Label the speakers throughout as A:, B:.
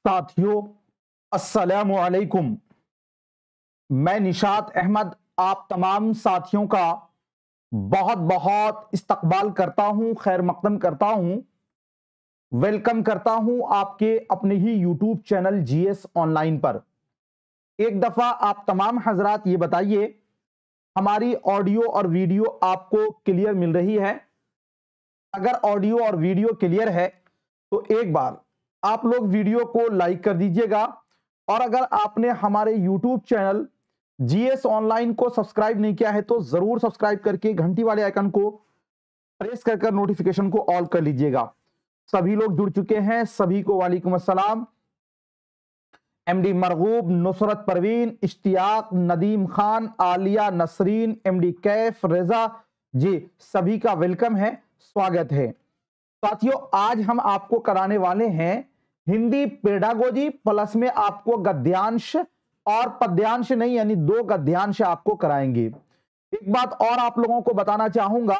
A: साथियों, अस्सलामु अलैकुम। मैं निशात अहमद आप तमाम साथियों का बहुत बहुत इस्तकबाल करता हूं, खैर मकदम करता हूं, वेलकम करता हूं आपके अपने ही यूट्यूब चैनल जीएस ऑनलाइन पर। एक दफा आप तमाम हजरात ये बताइए, हमारी ऑडियो और वीडियो आपको क्लियर मिल रही है? अगर ऑडियो और वीडियो क्लियर है तो एक बार आप लोग वीडियो को लाइक कर दीजिएगा, और अगर आपने हमारे यूट्यूब चैनल जीएस ऑनलाइन को सब्सक्राइब नहीं किया है तो जरूर सब्सक्राइब करके घंटी वाले आइकन को प्रेस कर नोटिफिकेशन को ऑल कर लीजिएगा। सभी लोग जुड़ चुके हैं, सभी को वालेकुम अस्सलाम। एमडी मरगूब, नुसरत परवीन, इश्तियाक, नदीम खान, आलिया नसरीन, एमडी कैफ, रेजा जी, सभी का वेलकम है, स्वागत है। साथियों, आज हम आपको कराने वाले हैं हिंदी पेडागोजी, प्लस में आपको गद्यांश और पद्यांश नहीं, यानी 2 गद्यांश आपको कराएंगे। एक बात और आप लोगों को बताना चाहूंगा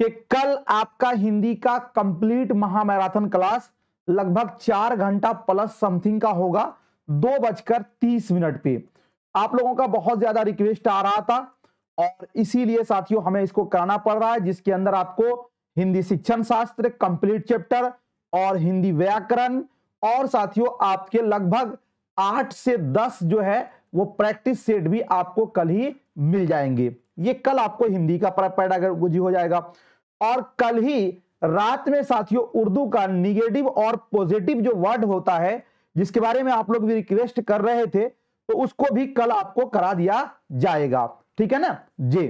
A: कि कल आपका हिंदी का कंप्लीट महामैराथन क्लास लगभग 4 घंटा प्लस समथिंग का होगा, 2:30 पे। आप लोगों का बहुत ज्यादा रिक्वेस्ट आ रहा था और इसीलिए साथियों हमें इसको कराना पड़ रहा है, जिसके अंदर आपको हिंदी शिक्षण शास्त्र कंप्लीट चैप्टर और हिंदी व्याकरण और साथियों आपके लगभग 8 से 10 जो है वो प्रैक्टिस सेट भी आपको कल ही मिल जाएंगे। ये कल आपको हिंदी का पेडागोजी हो जाएगा। और कल ही रात में साथियों उर्दू का निगेटिव और पॉजिटिव जो वर्ड होता है, जिसके बारे में आप लोग भी रिक्वेस्ट कर रहे थे, तो उसको भी कल आपको करा दिया जाएगा। ठीक है ना जी।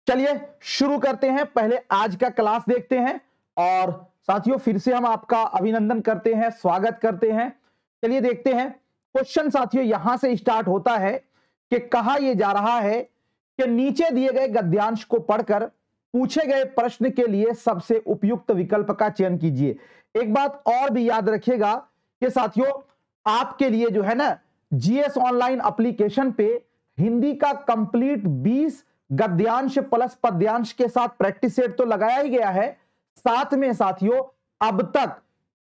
A: चलिए शुरू करते हैं, पहले आज का क्लास देखते हैं और साथियों फिर से हम आपका अभिनंदन करते हैं, स्वागत करते हैं। चलिए देखते हैं क्वेश्चन। साथियों यहां से स्टार्ट होता है कि कहा यह जा रहा है कि नीचे दिए गए गद्यांश को पढ़कर पूछे गए प्रश्न के लिए सबसे उपयुक्त विकल्प का चयन कीजिए। एक बात और भी याद रखिएगा कि साथियों आपके लिए जो है ना जीएस ऑनलाइन एप्लीकेशन पे हिंदी का कंप्लीट 20 गद्यांश प्लस पद्यांश के साथ प्रैक्टिस सेट तो लगाया ही गया है, साथ में साथियों अब तक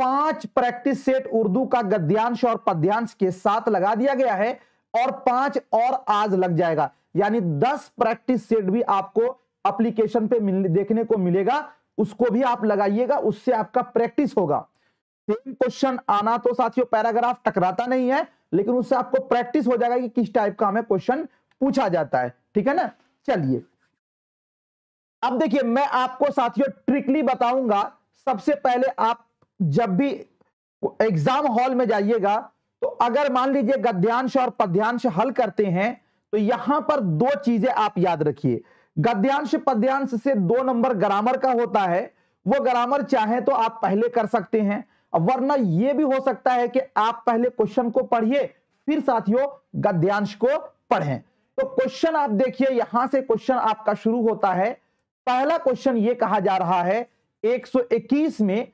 A: 5 प्रैक्टिस सेट उर्दू का गद्यांश और पद्यांश के साथ लगा दिया गया है और 5 और आज लग जाएगा, यानी 10 प्रैक्टिस सेट भी आपको एप्लीकेशन पे देखने को मिलेगा। उसको भी आप लगाइएगा, उससे आपका प्रैक्टिस होगा। सेम क्वेश्चन आना तो साथियों पैराग्राफ टकराता नहीं है, लेकिन उससे आपको प्रैक्टिस हो जाएगा कि किस टाइप का हमें क्वेश्चन पूछा जाता है। ठीक है ना। चलिए अब देखिए, मैं आपको साथियों ट्रिकली बताऊंगा। सबसे पहले आप जब भी एग्जाम हॉल में जाइएगा तो अगर मान लीजिए गद्यांश और पद्यांश हल करते हैं तो यहां पर 2 चीजें आप याद रखिए। गद्यांश पद्यांश से 2 नंबर ग्रामर का होता है, वो ग्रामर चाहे तो आप पहले कर सकते हैं, वरना यह भी हो सकता है कि आप पहले क्वेश्चन को पढ़िए फिर साथियों गद्यांश को पढ़ें। तो क्वेश्चन आप देखिए, यहां से क्वेश्चन आपका शुरू होता है। पहला क्वेश्चन यह कहा जा रहा है 121 में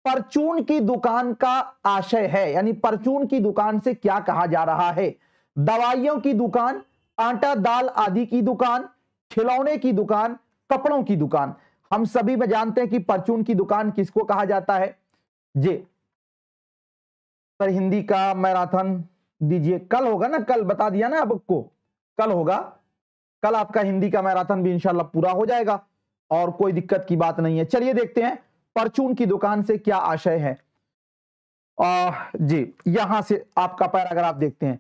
A: परचून की दुकान का आशय है, यानी परचून की दुकान से क्या कहा जा रहा है? दवाइयों की दुकान, आटा दाल आदि की दुकान, खिलौने की दुकान, कपड़ों की दुकान। हम सभी में जानते हैं कि परचून की दुकान किसको कहा जाता है जी। सर हिंदी का मैराथन दीजिए, कल होगा ना, कल बता दिया ना आपको, कल होगा। कल आपका हिंदी का मैराथन भी इंशाल्लाह पूरा हो जाएगा और कोई दिक्कत की बात नहीं है। चलिए देखते हैं परचून की दुकान से क्या आशय है। जी यहां से आपका पैराग्राफ देखते हैं।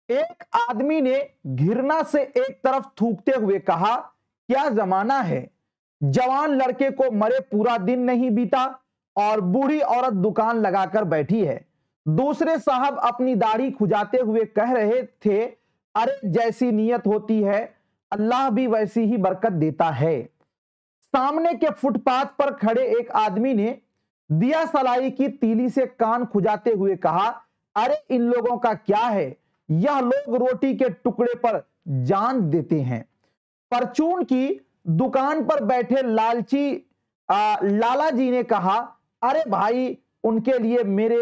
A: एक आदमी ने घृणा से एक तरफ थूकते हुए कहा, क्या जमाना है, जवान लड़के को मरे पूरा दिन नहीं बीता और बूढ़ी औरत दुकान लगाकर बैठी है। दूसरे साहब अपनी दाढ़ी खुजाते हुए कह रहे थे, अरे जैसी नीयत होती है अल्लाह भी वैसी ही बरकत देता है। सामने के फुटपाथ पर खड़े एक आदमी ने दिया सलाई की तीली से कान खुजाते हुए कहा, अरे इन लोगों का क्या है, यह लोग रोटी के टुकड़े पर जान देते हैं। परचून की दुकान पर बैठे लालची लाला जी ने कहा, अरे भाई उनके लिए मेरे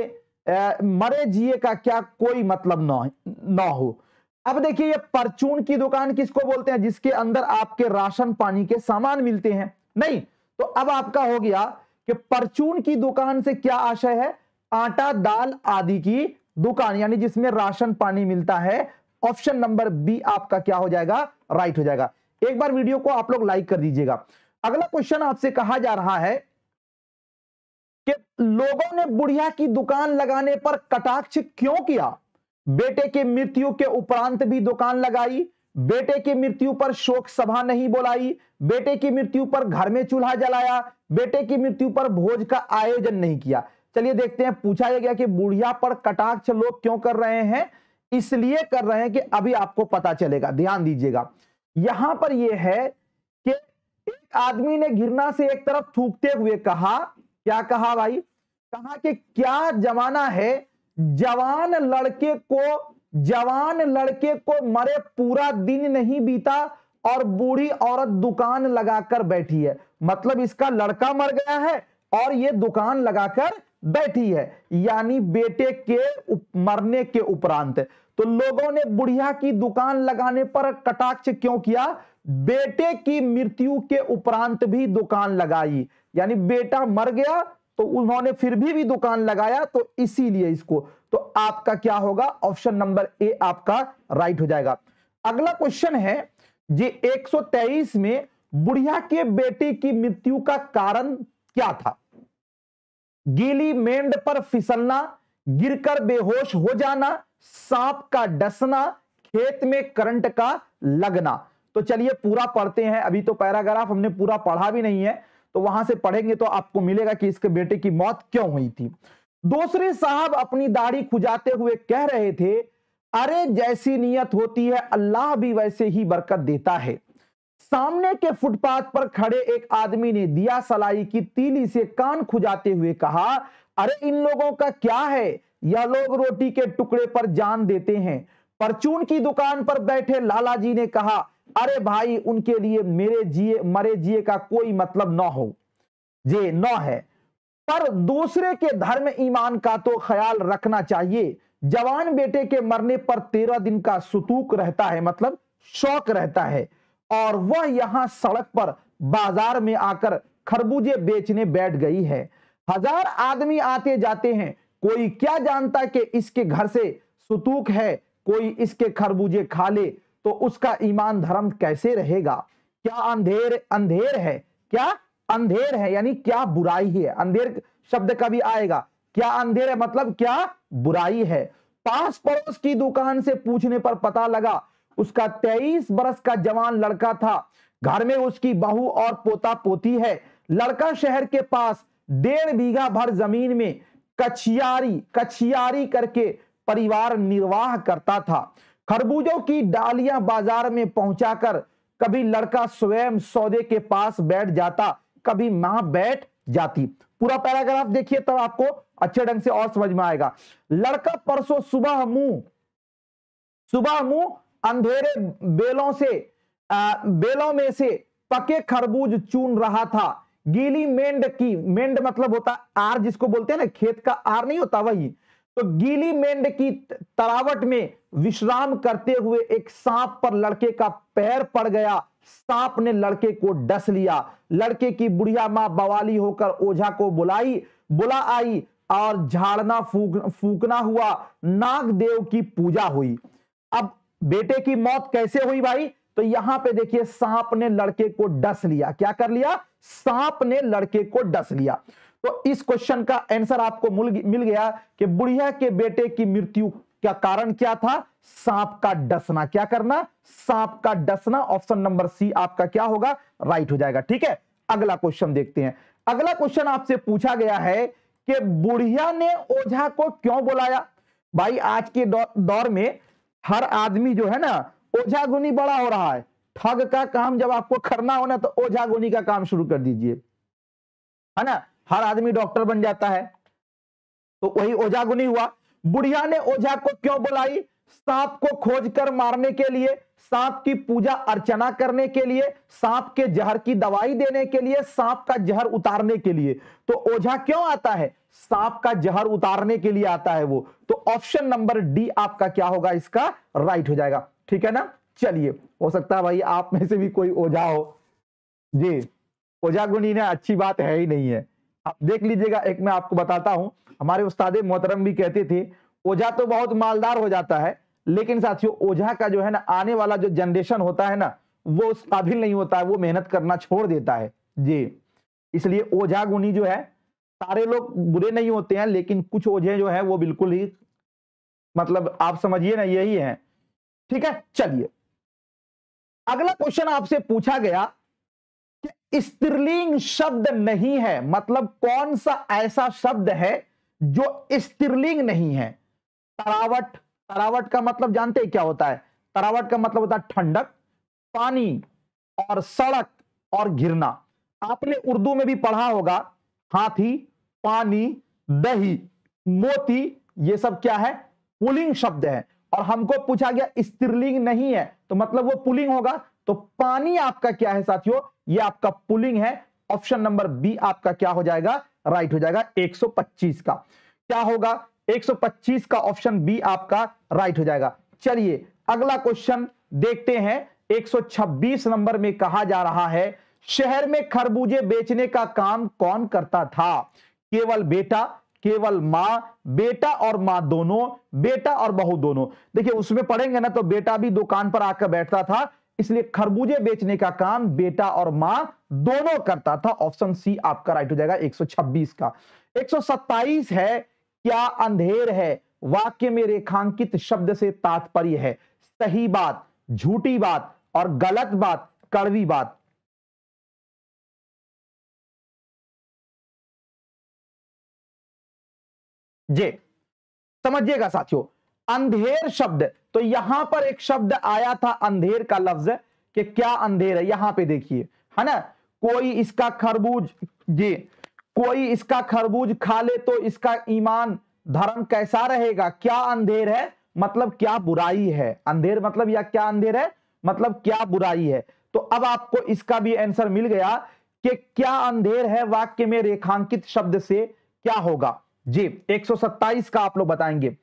A: मरे जिए का क्या कोई मतलब ना हो। अब देखिए ये परचून की दुकान किसको बोलते हैं? जिसके अंदर आपके राशन पानी के सामान मिलते हैं। नहीं तो अब आपका हो गया कि परचून की दुकान से क्या आशय है? आटा दाल आदि की दुकान, यानी जिसमें राशन पानी मिलता है। ऑप्शन नंबर बी आपका क्या हो जाएगा, राइट हो जाएगा। एक बार वीडियो को आप लोग लाइक कर दीजिएगा। अगला क्वेश्चन आपसे कहा जा रहा है कि लोगों ने बुढ़िया की दुकान लगाने पर कटाक्ष क्यों किया? बेटे की मृत्यु के उपरांत भी दुकान लगाई, बेटे की मृत्यु पर शोक सभा नहीं बुलाई, बेटे की मृत्यु पर घर में चूल्हा जलाया, बेटे की मृत्यु पर भोज का आयोजन नहीं किया। चलिए देखते हैं, पूछा यह गया कि बुढ़िया पर कटाक्ष लोग क्यों कर रहे हैं। इसलिए कर रहे हैं कि अभी आपको पता चलेगा, ध्यान दीजिएगा। यहां पर यह है कि एक आदमी ने घृणा से एक तरफ थूकते हुए कहा, क्या कहा भाई? कहा कि क्या जमाना है, जवान लड़के को मरे पूरा दिन नहीं बीता और बूढ़ी औरत दुकान लगाकर बैठी है। मतलब इसका लड़का मर गया है और ये दुकान लगाकर बैठी है, यानी बेटे के मरने के उपरांत। तो लोगों ने बुढ़िया की दुकान लगाने पर कटाक्ष क्यों किया? बेटे की मृत्यु के उपरांत भी दुकान लगाई, यानी बेटा मर गया तो उन्होंने फिर भी दुकान लगाया, तो इसीलिए इसको। तो आपका क्या होगा, ऑप्शन नंबर ए आपका राइट हो जाएगा। अगला क्वेश्चन है जी 123 में, बुढ़िया के बेटे की मृत्यु का कारण क्या था? गीली मेंढ पर फिसलना, गिरकर बेहोश हो जाना, सांप का डसना, खेत में करंट का लगना। तो चलिए पूरा पढ़ते हैं। अभी तो पैराग्राफ हमने पूरा पढ़ा भी नहीं है, तो वहां से पढ़ेंगे तो आपको मिलेगा कि इसके बेटे की मौत क्यों हुई थी। दूसरे साहब अपनी दाढ़ी खुजाते हुए कह रहे थे, अरे जैसी नियत होती है अल्लाह भी वैसे ही बरकत देता है। सामने के फुटपाथ पर खड़े एक आदमी ने दिया सलाई की तीली से कान खुजाते हुए कहा, अरे इन लोगों का क्या है, यह लोग रोटी के टुकड़े पर जान देते हैं। परचून की दुकान पर बैठे लाला जी ने कहा, अरे भाई उनके लिए मेरे मरे जिए का कोई मतलब न हो, जे न है, पर दूसरे के धर्म ईमान का तो ख्याल रखना चाहिए। जवान बेटे के मरने पर 13 दिन का सुतूक रहता है, मतलब शौक रहता है, और वह यहां सड़क पर बाजार में आकर खरबूजे बेचने बैठ गई है। 1000 आदमी आते जाते हैं, कोई क्या जानता कि इसके घर से सुतूक है, कोई इसके खरबूजे खा ले तो उसका ईमान धर्म कैसे रहेगा? क्या अंधेर है, क्या अंधेर है, यानी क्या बुराई है। अंधेर शब्द का भी आएगा, क्या अंधेर है मतलब क्या बुराई है। पास पड़ोस की दुकान से पूछने पर पता लगा उसका 23 बरस का जवान लड़का था। घर में उसकी बहू और पोता पोती है। लड़का शहर के पास 1.5 बीघा भर जमीन में कछियारी करके परिवार निर्वाह करता था। खरबूजों की डालियां बाजार में पहुंचाकर कभी लड़का स्वयं सौदे के पास बैठ जाता, कभी मां बैठ जाती। पूरा पैराग्राफ देखिए तब आपको अच्छे ढंग से और समझ में आएगा। लड़का परसों सुबह मुंह अंधेरे बेलों में से पके खरबूज चुन रहा था। गीली मेंढ मतलब होता आर, जिसको बोलते हैं ना, खेत का आर नहीं होता वही। तो गीली मेंढ की तरावट में विश्राम करते हुए एक सांप पर लड़के का पैर पड़ गया। सांप ने लड़के को डस लिया। लड़के की बुढ़िया मां बवाली होकर ओझा को बुला आई और झाड़ना फूकना हुआ। नागदेव की पूजा हुई। अब बेटे की मौत कैसे हुई भाई? तो यहां पे देखिए, सांप ने लड़के को डस लिया। क्या कर लिया? सांप ने लड़के को डस लिया। तो इस क्वेश्चन का आंसर आपको मिल गया कि बुढ़िया के बेटे की मृत्यु का कारण क्या था? सांप का डसना। क्या करना? सांप का डसना। ऑप्शन नंबर सी आपका क्या होगा? राइट हो जाएगा। ठीक है, अगला क्वेश्चन देखते हैं। अगला क्वेश्चन आपसे पूछा गया है कि बुढ़िया ने ओझा को क्यों बुलाया? भाई आज के दौर में हर आदमी जो है ना, ओझागुनी बड़ा हो रहा है। ठग का काम जब आपको करना हो ना, तो ओझागुनी का काम शुरू कर दीजिए, है ना। हर आदमी डॉक्टर बन जाता है, तो वही ओझागुनी हुआ। बुढ़िया ने ओझा को क्यों बुलाई? सांप को खोजकर मारने के लिए, सांप की पूजा अर्चना करने के लिए, सांप के जहर की दवाई देने के लिए, सांप का जहर उतारने के लिए। तो ओझा क्यों आता है? सांप का जहर उतारने के लिए आता है वो। तो ऑप्शन नंबर डी आपका क्या होगा? इसका राइट हो जाएगा। ठीक है ना। चलिए, हो सकता है भाई आप में से भी कोई ओझा हो जी। ओझागुनी ना अच्छी बात है ही नहीं है, आप देख लीजिएगा, एक मैं आपको बताता हूं, हमारे उस्तादे मोहतरम भी कहते थे ओझा तो बहुत मालदार हो जाता है, लेकिन साथियों ओझा का जो है ना आने वाला जो जनरेशन होता है ना वो उस काबिल नहीं होता है, वो मेहनत करना छोड़ देता है जी। इसलिए ओझा गुनी जो है, सारे लोग बुरे नहीं होते हैं, लेकिन कुछ ओझे जो है वो बिल्कुल ही मतलब आप समझिए ना यही है। ठीक है, चलिए अगला क्वेश्चन आपसे पूछा गया कि स्त्रीलिंग शब्द नहीं है, मतलब कौन सा ऐसा शब्द है जो स्त्रीलिंग नहीं है। तरावट, तरावट का मतलब जानते हैं क्या होता है? तरावट का मतलब होता है ठंडक, पानी और सड़क और घिरना। आपने उर्दू में भी पढ़ा होगा, हाथी, पानी, दही, मोती, ये सब क्या है? पुल्लिंग शब्द है। और हमको पूछा गया स्त्रीलिंग नहीं है, तो मतलब वो पुल्लिंग होगा। तो पानी आपका क्या है साथियों? ये आपका पुल्लिंग है। ऑप्शन नंबर बी आपका क्या हो जाएगा? राइट हो जाएगा 125 का। क्या होगा? 125 का ऑप्शन बी आपका राइट हो जाएगा। चलिए अगला क्वेश्चन देखते हैं। 126 नंबर में कहा जा रहा है शहर में खरबूजे बेचने का काम कौन करता था? केवल बेटा, केवल मां, बेटा और मां दोनों, बेटा और बहू दोनों। देखिए उसमें पढ़ेंगे ना तो बेटा भी दुकान पर आकर बैठता था, इसलिए खरबूजे बेचने का काम बेटा और मां दोनों करता था। ऑप्शन सी आपका राइट हो जाएगा 126 का। 127 है क्या अंधेर है? वाक्य में रेखांकित शब्द से तात्पर्य है सही बात, झूठी बात और गलत बात, कड़वी बात। जे समझिएगा साथियों, अंधेर शब्द, तो यहां पर एक शब्द आया था अंधेर का लफ्ज कि क्या अंधेर है, यहां पे देखिए है ना, कोई इसका खरबूज, जी कोई इसका खरबूज खा ले तो इसका ईमान धर्म कैसा रहेगा? क्या अंधेर है मतलब क्या बुराई है, अंधेर मतलब या क्या अंधेर है मतलब क्या बुराई है। तो अब आपको इसका भी आंसर मिल गया कि क्या अंधेर है वाक्य में रेखांकित शब्द से क्या होगा। जी 127 का आप लोग बताएंगे।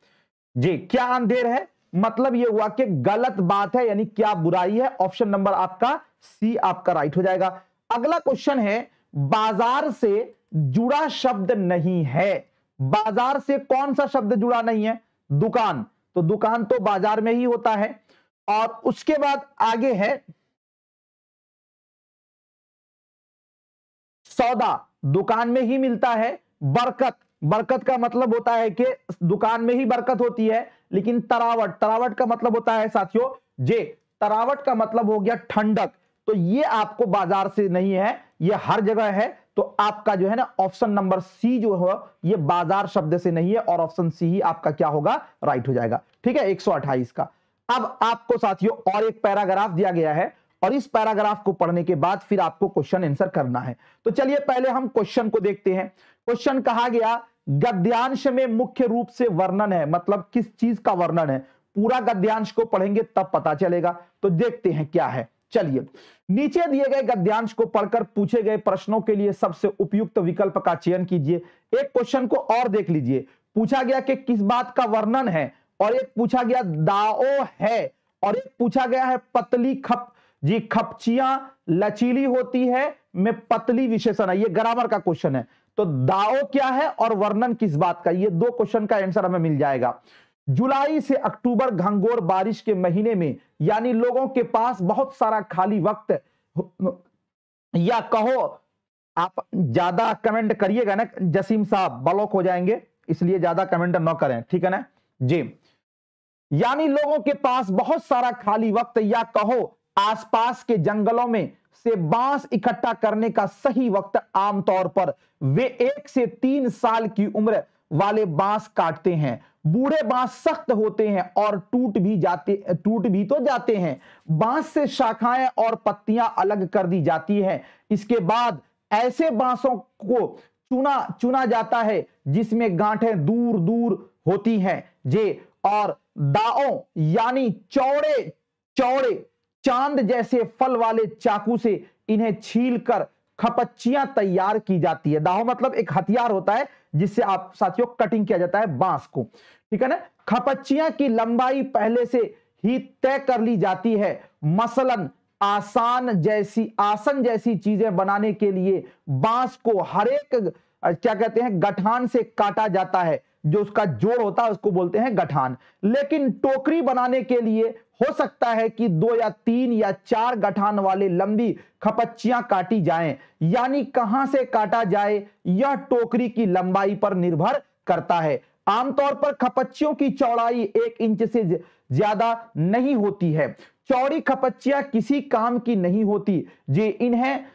A: जी क्या अंधेर है मतलब ये हुआ कि गलत बात है, यानी क्या बुराई है। ऑप्शन नंबर आपका सी आपका राइट हो जाएगा। अगला क्वेश्चन है बाजार से जुड़ा शब्द नहीं है। बाजार से कौन सा शब्द जुड़ा नहीं है? दुकान, तो दुकान तो बाजार में ही होता है। और उसके बाद आगे है सौदा, दुकान में ही मिलता है। बरकत, बरकत का मतलब होता है कि दुकान में ही बरकत होती है। लेकिन तरावट, तरावट का मतलब होता है साथियों जे, तरावट का मतलब हो गया ठंडक, तो ये आपको बाजार से नहीं है, ये हर जगह है। तो आपका जो है ना ऑप्शन नंबर सी जो है ये बाजार शब्द से नहीं है, और ऑप्शन सी ही आपका क्या होगा? राइट हो जाएगा। ठीक है 128 का। अब आपको साथियों और एक पैराग्राफ दिया गया है, और इस पैराग्राफ को पढ़ने के बाद फिर आपको क्वेश्चन आंसर करना है। तो चलिए पहले हम क्वेश्चन को देखते हैं। क्वेश्चन कहा गया गद्यांश में मुख्य रूप से वर्णन है, मतलब किस चीज का वर्णन है। पूरा गद्यांश को पढ़ेंगे तब पता चलेगा। तो देखते हैं क्या है। चलिए नीचे दिए गए गद्यांश को पढ़कर पूछे गए प्रश्नों के लिए सबसे उपयुक्त विकल्प का चयन कीजिए। एक क्वेश्चन को और देख लीजिए, पूछा गया कि किस बात का वर्णन है, और एक पूछा गया दाओ है, और एक पूछा गया है पतली खप, जी खपचियां लचीली होती है में पतली विशेषण है। ये ग्रामर का क्वेश्चन है। तो दाओ क्या है और वर्णन किस बात का, ये दो क्वेश्चन का आंसर हमें मिल जाएगा। जुलाई से अक्टूबर घंघोर बारिश के महीने में, यानी लोगों के पास बहुत सारा खाली वक्त, या कहो आप ज्यादा कमेंट करिएगा ना जसीम साहब, ब्लॉक हो जाएंगे, इसलिए ज्यादा कमेंट न करें, ठीक है ना जी। यानी लोगों के पास बहुत सारा खाली वक्त, या कहो आसपास के जंगलों में से बांस इकट्ठा करने का सही वक्त आमतौर पर वे 1 से 3 साल की उम्र वाले बांस काटते हैं। बूढ़े बांस सख्त होते हैं और टूट भी तो जाते हैं। बांस से शाखाएं और पत्तियां अलग कर दी जाती हैं। इसके बाद ऐसे बांसों को चुना जाता है जिसमें गांठें दूर दूर होती हैं। जे और दाओ यानी चौड़े चौड़े चांद जैसे फल वाले चाकू से इन्हें छीलकर खपच्चियां तैयार की जाती है। दाहो मतलब एक हथियार होता है जिससे आप साथियों कटिंग किया जाता है बांस को, ठीक है ना। खपच्चियां की लंबाई पहले से ही तय कर ली जाती है। मसलन आसन जैसी चीजें बनाने के लिए बांस को हरेक क्या कहते हैं, गठान से काटा जाता है, जो उसका जोड़ होता है उसको बोलते हैं गठान। लेकिन टोकरी बनाने के लिए हो सकता है कि 2 या 3 या 4 गठान वाले लंबी खपच्चियां काटी जाएं। यानी कहां से काटा जाए यह टोकरी की लंबाई पर निर्भर करता है। आमतौर पर खपच्चियों की चौड़ाई 1 इंच से ज्यादा नहीं होती है। चौड़ी खपच्चियां किसी काम की नहीं होती, जे इन्हें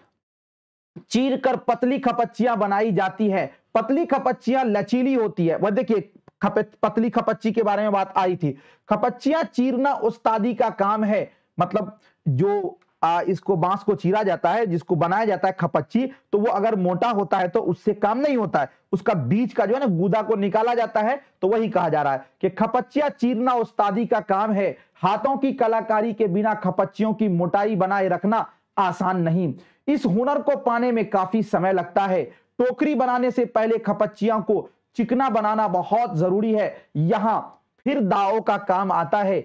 A: चीर कर पतली खपच्चियां बनाई जाती है। पतली खपच्चियां लचीली होती है। वह देखिए पतली खपच्ची के बारे में बात आई थी। खपच्चियां चीरना उस्तादी का काम है। मतलब जो इसको बांस को चीरा जाता है, जिसको बनाया जाता है खपच्ची, तो वो अगर मोटा होता है तो उससे काम नहीं होता है, उसका बीच का जो है ना गूदा को निकाला जाता है। तो वही कहा जा रहा है कि खपच्चियां चीरना उस्तादी का काम है। हाथों की कलाकारी के बिना खपच्चियों की मोटाई बनाए रखना आसान नहीं। इस हुनर को पाने में काफी समय लगता है। टोकरी बनाने से पहले खपच्चियों को चिकना बनाना बहुत जरूरी है। यहां फिर दांव का काम आता है।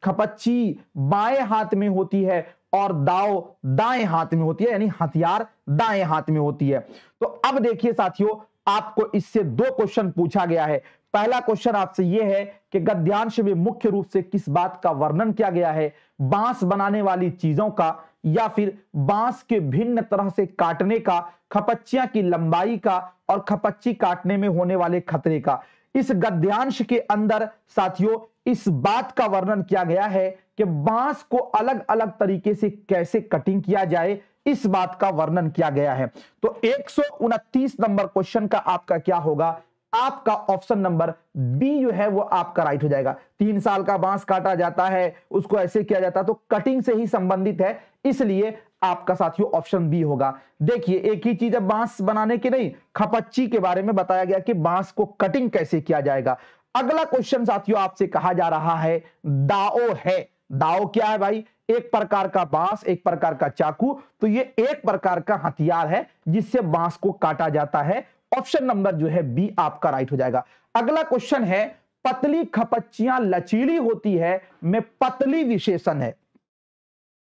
A: खपच्ची बाएं हाथ में होती है और दांव दाएं हाथ में होती है, यानी हथियार दाएं हाथ में होती है। तो अब देखिए साथियों, आपको इससे 2 क्वेश्चन पूछा गया है। पहला क्वेश्चन आपसे यह है कि गद्यांश में मुख्य रूप से किस बात का वर्णन किया गया है, बांस बनाने वाली चीजों का या फिर बांस के भिन्न तरह से काटने का, खपच्चियां की लंबाई का और खपच्ची काटने में होने वाले खतरे का। इस गद्यांश के अंदर साथियों इस बात का वर्णन किया गया है कि बांस को अलग अलग तरीके से कैसे कटिंग किया जाए, इस बात का वर्णन किया गया है। तो 129 नंबर क्वेश्चन का आपका क्या होगा, आपका ऑप्शन नंबर बी जो है वो आपका राइट हो जाएगा। 3 साल का बांस काटा जाता है, उसको ऐसे किया जाता है, तो कटिंग से ही संबंधित है, इसलिए आपका साथियों ऑप्शन बी होगा। देखिए एक ही चीज है, बांस बनाने की नहीं, खपच्ची के बारे में बताया गया कि बांस को कटिंग कैसे किया जाएगा। अगला क्वेश्चन साथियों आपसे कहा जा रहा है दाओ है। दाओ क्या है भाई, एक प्रकार का बांस, एक प्रकार का चाकू, तो ये एक प्रकार का हथियार है जिससे बांस को काटा जाता है। ऑप्शन नंबर जो है बी आपका राइट हो जाएगा। अगला क्वेश्चन है पतली खपच्चियां लचीली होती है में पतली विशेषण है।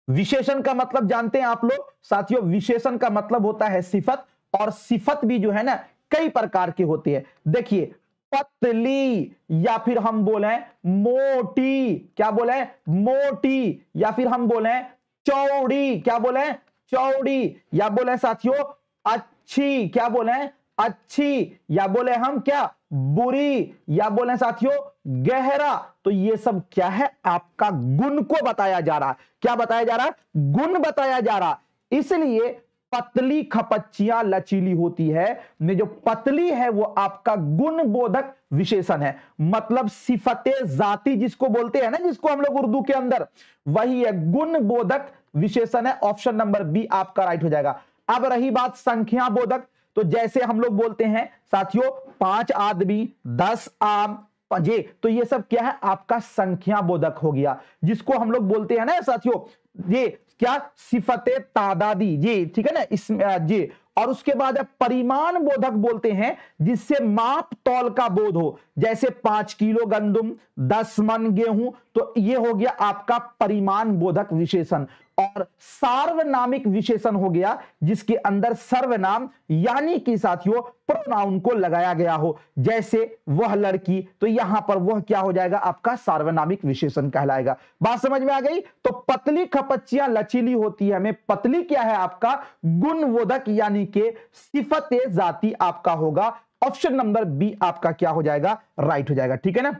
A: विशेषण का मतलब जानते हैं आप लोग साथियों, विशेषण का मतलब होता है सिफत, और सिफत भी जो है ना कई प्रकार की होती है। देखिए पतली या फिर हम बोले मोटी, क्या बोले मोटी, या फिर हम बोले चौड़ी, क्या बोले चौड़ी, या बोले साथियों अच्छी, क्या बोले अच्छी, या बोले हम क्या बुरी, या बोले साथियों गहरा। तो ये सब क्या है, आपका गुण को बताया जा रहा है। क्या बताया जा रहा है, गुण बताया जा रहा। इसलिए पतली खपच्चियां लचीली होती है में जो पतली है वो आपका गुण बोधक विशेषण है। मतलब सिफते जाती जिसको बोलते हैं ना, जिसको हम लोग उर्दू के अंदर, वही है गुण बोधक विशेषण है। ऑप्शन नंबर बी आपका राइट हो जाएगा। अब रही बात संख्या बोधक, तो जैसे हम लोग बोलते हैं साथियों 5 आदमी 10 आम पंजे, तो ये सब क्या है आपका संख्या बोधक हो गया, जिसको हम लोग बोलते हैं ना साथियों ये क्या सिफते तादादी जी, ठीक है ना इस जी। और उसके बाद परिमाण बोधक बोलते हैं जिससे माप तौल का बोध हो, जैसे 5 किलो गंदुम 10 मन गेहूं, तो ये हो गया आपका परिमाण बोधक विशेषण। और सार्वनामिक विशेषण हो गया जिसके अंदर सर्वनाम यानी कि साथियों प्रोनाउन को लगाया गया हो, जैसे वह लड़की, तो यहां पर वह क्या हो जाएगा आपका सार्वनामिक विशेषण कहलाएगा। बात समझ में आ गई। तो पतली खपच्चियां लचीली होती है में पतली क्या है आपका गुणबोधक यानी कि सिफते जाती आपका होगा। ऑप्शन नंबर बी आपका क्या हो जाएगा, राइट हो जाएगा, ठीक है ना।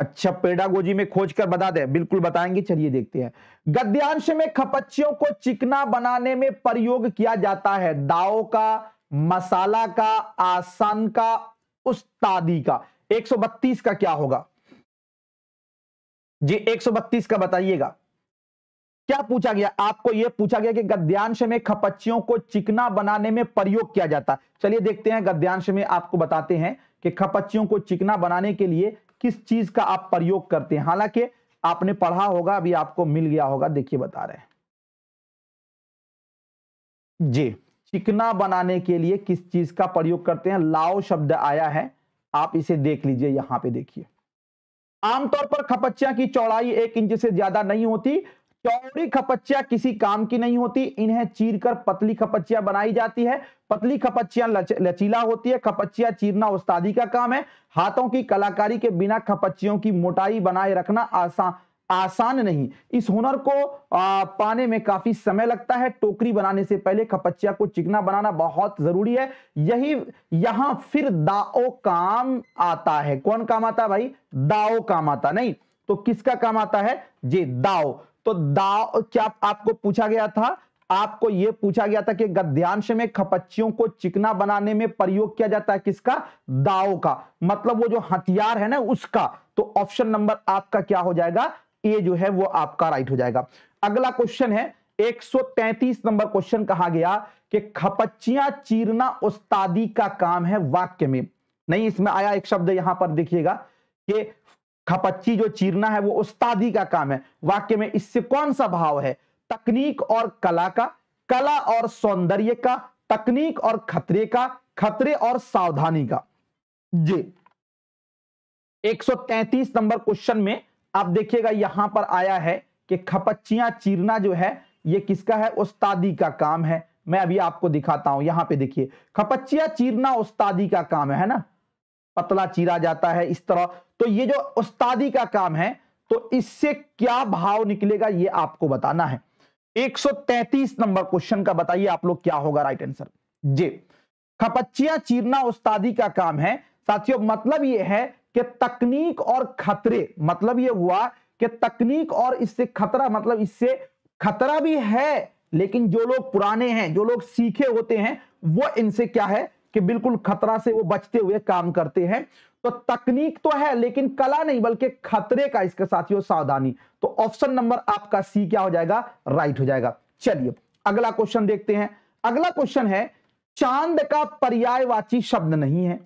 A: अच्छा पेडागोजी में खोज कर बता दें, बिल्कुल बताएंगे, चलिए देखते हैं। गद्यांश में खपच्चियों को चिकना बनाने में प्रयोग किया जाता है दाव का, मसाला का, आसान का, उस्तादी का। 132 का क्या होगा जी, 132 का बताइएगा। क्या पूछा गया आपको, यह पूछा गया कि गद्यांश में खपच्चियों को चिकना बनाने में प्रयोग किया जाता है। चलिए देखते हैं, गद्यांश में आपको बताते हैं कि खपच्चियों को चिकना बनाने के लिए किस चीज का आप प्रयोग करते हैं। हालांकि आपने पढ़ा होगा, अभी आपको मिल गया होगा, देखिए बता रहे हैं जी। चिकना बनाने के लिए किस चीज का प्रयोग करते हैं, लाओ शब्द आया है, आप इसे देख लीजिए, यहां पे देखिए आमतौर पर खपच्चियां की चौड़ाई 1 इंच से ज्यादा नहीं होती। चौड़ी खपच्चियां किसी काम की नहीं होती, इन्हें चीरकर पतली खपच्चियां बनाई जाती है। पतली खपच्चियां लचीला होती है। खपच्चियां चीरना उस्तादी का काम है। हाथों की कलाकारी के बिना खपच्चियों की मोटाई बनाए रखना आसान नहीं। इस हुनर को पाने में काफी समय लगता है। टोकरी बनाने से पहले खपच्चिया को चिकना बनाना बहुत जरूरी है। यहां फिर दाओ काम आता है। कौन काम आता है भाई? दाओ काम आता। नहीं तो किसका काम आता है? जी दाओ। तो दाओ क्या आपको पूछा गया था? आपको यह पूछा गया था कि गद्यांश में खपच्चियों को चिकना बनाने में प्रयोग किया जाता है किसका? दाओ का। मतलब वो जो हथियार है ना उसका। तो ऑप्शन नंबर आपका क्या हो जाएगा? ए जो है वो आपका राइट हो जाएगा। अगला क्वेश्चन है 133 नंबर क्वेश्चन। कहा गया कि खपच्चियां चीरना उस्तादी का काम है वाक्य में। नहीं, इसमें आया एक शब्द यहां पर देखिएगा कि खपच्ची जो चीरना है वो उस्तादी का काम है वाक्य में। इससे कौन सा भाव है? तकनीक और कला का, कला और सौंदर्य का, तकनीक और खतरे का, खतरे और सावधानी का। जी 133 नंबर क्वेश्चन में आप देखिएगा यहां पर आया है कि खपच्चियां चीरना जो है ये किसका है? उस्तादी का काम है। मैं अभी आपको दिखाता हूं। यहां पे देखिए खपच्चियां चीरना उस्तादी का काम है ना, पतला चीरा जाता है इस तरह। तो ये जो उस्तादी का काम है तो इससे क्या भाव निकलेगा ये आपको बताना है। 133 नंबर क्वेश्चन का बताइए आप लोग क्या होगा राइट आंसर। जी खपच्चियां चीरना उस्तादी का काम है साथियों। मतलब यह है कि तकनीक और खतरे, मतलब यह हुआ कि तकनीक और इससे खतरा, मतलब इससे खतरा भी है लेकिन जो लोग पुराने हैं, जो लोग सीखे होते हैं वो इनसे क्या है कि बिल्कुल खतरा से वो बचते हुए काम करते हैं। तो तकनीक तो है लेकिन कला नहीं बल्कि खतरे का इसके साथियों सावधानी। तो ऑप्शन नंबर आपका सी क्या हो जाएगा? राइट हो जाएगा। चलिए अगला क्वेश्चन देखते हैं। अगला क्वेश्चन है चांद का पर्यायवाची शब्द नहीं है।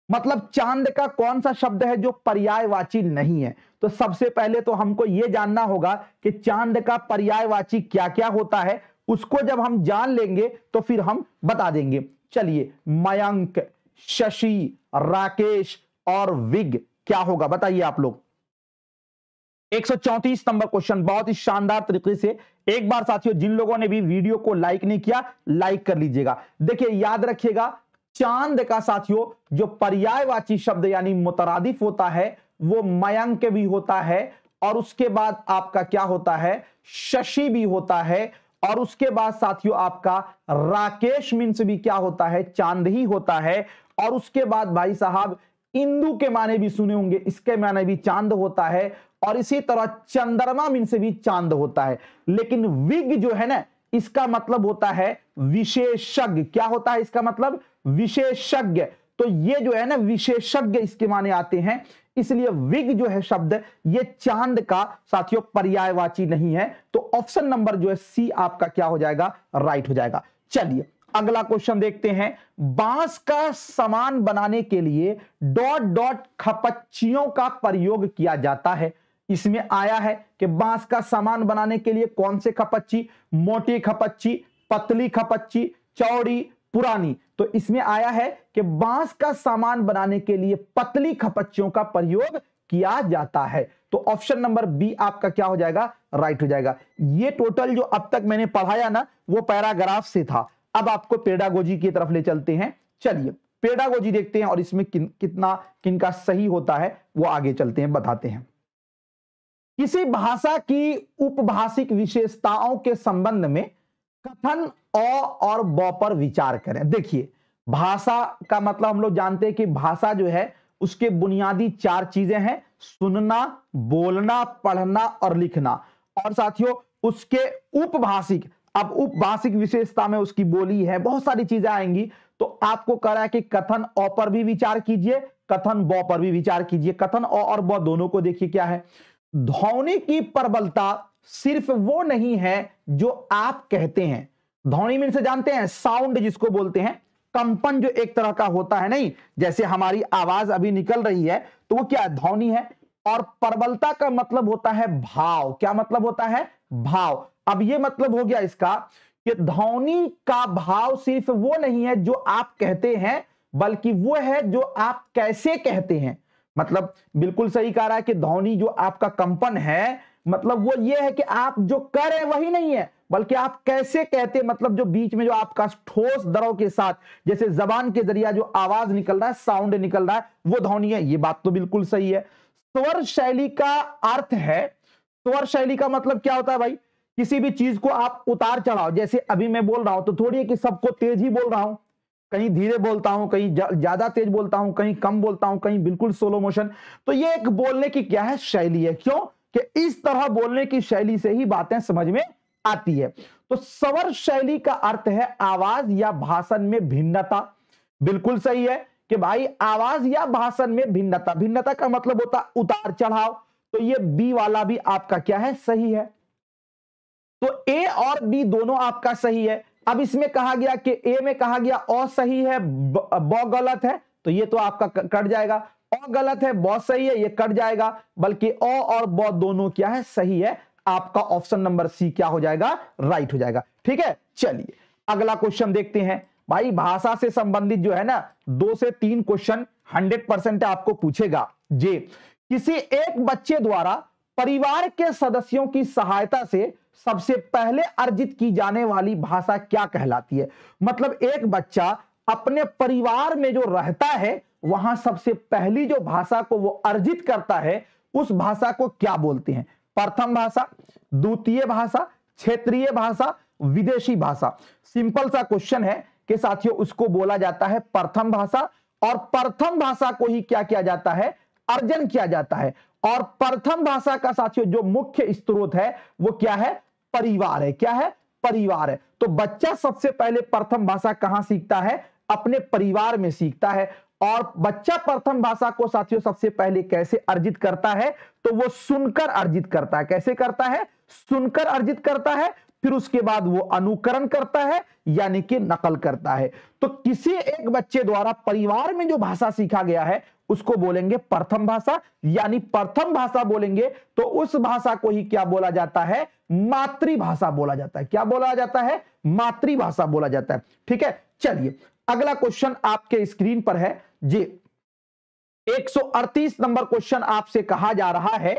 A: मतलब चांद का कौन सा शब्द है जो पर्यायवाची नहीं है? तो सबसे पहले तो हमको यह जानना होगा कि चांद का पर्यायवाची क्या क्या होता है। उसको जब हम जान लेंगे तो फिर हम बता देंगे। चलिए मयंक, शशि, राकेश और विग क्या होगा बताइए आप लोग। 134 नंबर क्वेश्चन बहुत ही शानदार तरीके से। एक बार साथियों जिन लोगों ने भी वीडियो को लाइक नहीं किया लाइक कर लीजिएगा। देखिए याद रखिएगा चांद का साथियों जो पर्यायवाची शब्द यानी मुतरादिफ होता है वो मयंक भी होता है और उसके बाद आपका क्या होता है? शशि भी होता है और उसके बाद साथियों आपका राकेश मीन्स भी क्या होता है? चांद ही होता है। और उसके बाद भाई साहब इंदु के माने भी सुने होंगे, इसके माने भी चांद होता है। और इसी तरह चंद्रमा मीन से भी चांद होता है। लेकिन विग जो है ना इसका मतलब होता है विशेषज्ञ। क्या होता है इसका मतलब? विशेषज्ञ। तो ये जो है ना विशेषज्ञ इसके माने आते हैं। इसलिए विग जो है शब्द ये चांद का साथियों पर्यायवाची नहीं है। तो ऑप्शन नंबर जो है सी आपका क्या हो जाएगा? राइट हो जाएगा। चलिए अगला क्वेश्चन देखते हैं। बांस का सामान बनाने के लिए डॉट डॉट खपच्चियों का प्रयोग किया जाता है। इसमें आया है कि बांस का सामान बनाने के लिए कौन से खपच्ची? मोटी खपच्ची, पतली खपच्ची, चौड़ी, पुरानी। तो इसमें आया है कि बांस का सामान बनाने के लिए पतली खपच्चियों का प्रयोग किया जाता है। तो ऑप्शन नंबर बी आपका क्या हो जाएगा? राइट हो जाएगा। ये टोटल जो अब तक मैंने पढ़ाया ना वो पैराग्राफ से था। अब आपको पेडागोजी की तरफ ले चलते हैं। चलिए पेडागोजी देखते हैं और इसमें किनका सही होता है वो आगे चलते हैं बताते हैं। किसी भाषा की उपभाषिक विशेषताओं के संबंध में कथन अ और ब पर विचार करें। देखिए भाषा का मतलब हम लोग जानते हैं कि भाषा जो है उसके बुनियादी 4 चीजें हैं, सुनना, बोलना, पढ़ना और लिखना। और साथियों उसके उपभाषिक, अब उपभाषिक विशेषता में उसकी बोली है, बहुत सारी चीजें आएंगी। तो आपको कह रहा है कि कथन अ पर भी विचार कीजिए, कथन ब पर भी विचार कीजिए। कथन अ और ब दोनों को देखिए क्या है। ध्वनि की प्रबलता सिर्फ वो नहीं है जो आप कहते हैं। ध्वनि में से जानते हैं साउंड जिसको बोलते हैं, कंपन जो एक तरह का होता है, नहीं जैसे हमारी आवाज अभी निकल रही है तो वो क्या ध्वनि है। और प्रबलता का मतलब होता है भाव। क्या मतलब होता है? भाव। अब ये मतलब हो गया इसका कि ध्वनि का भाव सिर्फ वो नहीं है जो आप कहते हैं बल्कि वो है जो आप कैसे कहते हैं। मतलब बिल्कुल सही कह रहा है कि ध्वनि जो आपका कंपन है, मतलब वो ये है कि आप जो कह रहे हैं वही नहीं है, बल्कि आप कैसे कहते, मतलब जो बीच में जो आपका ठोस दरों के साथ जैसे जबान के जरिए जो आवाज निकल रहा है, साउंड निकल रहा है, वो ध्वनि है। ये बात तो बिल्कुल सही है। स्वर शैली का अर्थ है, स्वर शैली का मतलब क्या होता है भाई? किसी भी चीज को आप उतार चढ़ाओ, जैसे अभी मैं बोल रहा हूं तो थोड़ी है कि सबको तेज ही बोल रहा हूं, कहीं धीरे बोलता हूं, कहीं ज्यादा तेज बोलता हूं, कहीं कम बोलता हूं, कहीं बिल्कुल स्लो मोशन। तो ये एक बोलने की क्या है? शैली है। क्यों? कि इस तरह बोलने की शैली से ही बातें समझ में आती है। तो स्वर शैली का अर्थ है आवाज या भाषण में भिन्नता। बिल्कुल सही है कि भाई आवाज या भाषण में भिन्नता, भिन्नता का मतलब होता उतार चढ़ाव। तो ये बी वाला भी आपका क्या है? सही है। तो ए और बी दोनों आपका सही है। अब इसमें कहा गया कि ए में कहा गया अ सही है, ब गलत है, तो ये तो आपका कट जाएगा। अ गलत है, ब सही है, ये कट जाएगा। बल्कि अ और ब दोनों क्या है? सही है। आपका ऑप्शन नंबर सी क्या हो जाएगा? राइट हो जाएगा। ठीक है, चलिए अगला क्वेश्चन देखते हैं। भाई भाषा से संबंधित जो है ना 2 से 3 क्वेश्चन 100% आपको पूछेगा। जी, किसी एक बच्चे द्वारा परिवार के सदस्यों की सहायता से सबसे पहले अर्जित की जाने वाली भाषा क्या कहलाती है? मतलब एक बच्चा अपने परिवार में जो रहता है वहां सबसे पहली जो भाषा को वो अर्जित करता है उस भाषा को क्या बोलते हैं? प्रथम भाषा, द्वितीय भाषा, क्षेत्रीय भाषा, विदेशी भाषा। सिंपल सा क्वेश्चन है कि साथियों उसको बोला जाता है प्रथम भाषा, और प्रथम भाषा को ही क्या किया जाता है? अर्जन किया जाता है। और प्रथम भाषा का साथियों जो मुख्य स्रोत है वो क्या है? परिवार है। क्या है? परिवार है। तो बच्चा सबसे पहले प्रथम भाषा कहां सीखता है? अपने परिवार में सीखता है। और बच्चा प्रथम भाषा को साथियों सबसे पहले कैसे अर्जित करता है? तो वो सुनकर अर्जित करता है। कैसे करता है? सुनकर अर्जित करता है। फिर उसके बाद वो अनुकरण करता है, यानी कि नकल करता है। तो किसी एक बच्चे द्वारा परिवार में जो भाषा सीखा गया है उसको बोलेंगे प्रथम भाषा, यानी प्रथम भाषा बोलेंगे तो उस भाषा को ही क्या बोला जाता है? मातृभाषा बोला जाता है। क्या बोला जाता है? मातृभाषा बोला जाता है। ठीक है, चलिए अगला क्वेश्चन आपके स्क्रीन पर है जी। 138 नंबर क्वेश्चन आपसे कहा जा रहा है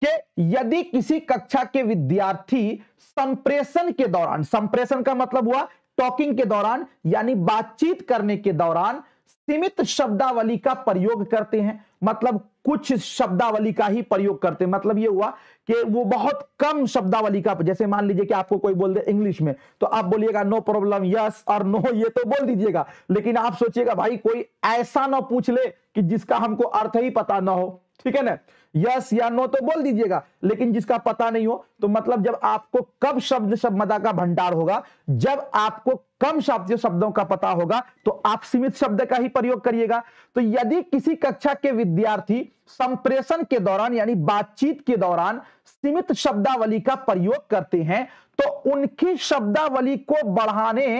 A: कि यदि किसी कक्षा के विद्यार्थी संप्रेषण के दौरान, संप्रेषण का मतलब हुआ टॉकिंग के दौरान यानी बातचीत करने के दौरान सीमित शब्दावली का प्रयोग करते हैं, मतलब कुछ शब्दावली का ही प्रयोग करते हैं। मतलब ये हुआ कि वो बहुत कम शब्दावली का, जैसे मान लीजिए कि आपको कोई बोल दे इंग्लिश में तो आप बोलिएगा नो प्रॉब्लम, यस और नो, ये तो बोल दीजिएगा। लेकिन आप सोचिएगा भाई कोई ऐसा ना पूछ ले कि जिसका हमको अर्थ ही पता ना हो, ठीक है ना? यस या नो तो बोल दीजिएगा, लेकिन जिसका पता नहीं हो तो मतलब जब आपको कब शब्द शब्दमदा का भंडार होगा, जब आपको कम शब्दों का पता होगा तो आप सीमित शब्द का ही प्रयोग करिएगा। तो यदि किसी कक्षा के विद्यार्थी संप्रेषण के दौरान यानी बातचीत के दौरान सीमित शब्दावली का प्रयोग करते हैं तो उनकी शब्दावली को बढ़ाने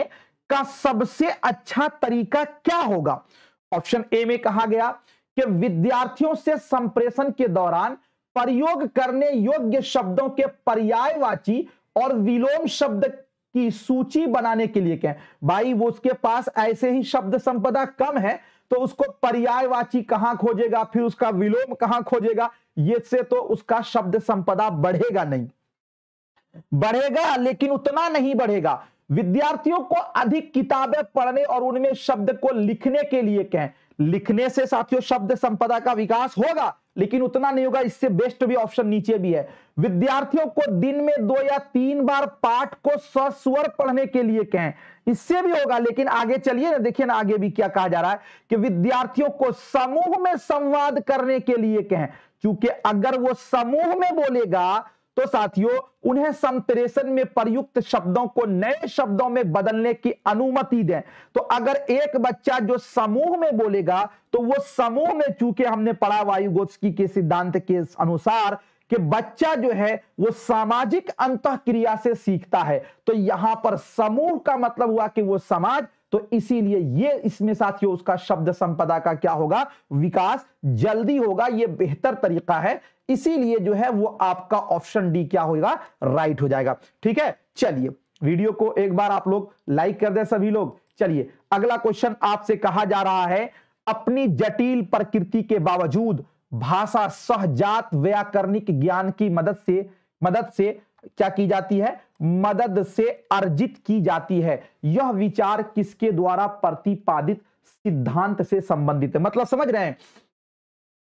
A: का सबसे अच्छा तरीका क्या होगा? ऑप्शन ए में कहा गया कि विद्यार्थियों से संप्रेषण के दौरान प्रयोग करने योग्य शब्दों के पर्यायवाची और विलोम शब्द की सूची बनाने के लिए कहें। भाई वो उसके पास ऐसे ही शब्द संपदा कम है तो उसको पर्यायवाची कहां खोजेगा, फिर उसका विलोम कहां खोजेगा? ये से तो उसका शब्द संपदा बढ़ेगा नहीं, बढ़ेगा लेकिन उतना नहीं बढ़ेगा। विद्यार्थियों को अधिक किताबें पढ़ने और उनमें शब्द को लिखने के लिए कहें। लिखने से साथियों शब्द संपदा का विकास होगा लेकिन उतना नहीं होगा। इससे बेस्ट भी ऑप्शन नीचे भी है। विद्यार्थियों को दिन में 2 या 3 बार पाठ को सस्वर पढ़ने के लिए कहें, इससे भी होगा। लेकिन आगे चलिए ना, देखिए ना आगे भी क्या कहा जा रहा है कि विद्यार्थियों को समूह में संवाद करने के लिए कहें, क्योंकि अगर वो समूह में बोलेगा तो साथियों उन्हें संप्रेषण में प्रयुक्त शब्दों को नए शब्दों में बदलने की अनुमति दें। तो अगर एक बच्चा जो समूह में बोलेगा तो वो समूह में, चूंकि हमने पढ़ा वायुगोत्स्की के सिद्धांत के अनुसार कि बच्चा जो है वो सामाजिक अंतःक्रिया से सीखता है, तो यहां पर समूह का मतलब हुआ कि वो समाज, तो इसीलिए ये इसमें साथियों उसका शब्द संपदा का क्या होगा? विकास जल्दी होगा। ये बेहतर तरीका है, इसीलिए जो है वो आपका ऑप्शन डी क्या होगा? राइट हो जाएगा। ठीक है, चलिए वीडियो को एक बार आप लोग लाइक कर दें सभी लोग। चलिए अगला क्वेश्चन आपसे कहा जा रहा है, अपनी जटिल प्रकृति के बावजूद भाषा सहजात व्याकरणिक ज्ञान की मदद से क्या की जाती है, मदद से अर्जित की जाती है। यह विचार किसके द्वारा प्रतिपादित सिद्धांत से संबंधित है। मतलब समझ रहे हैं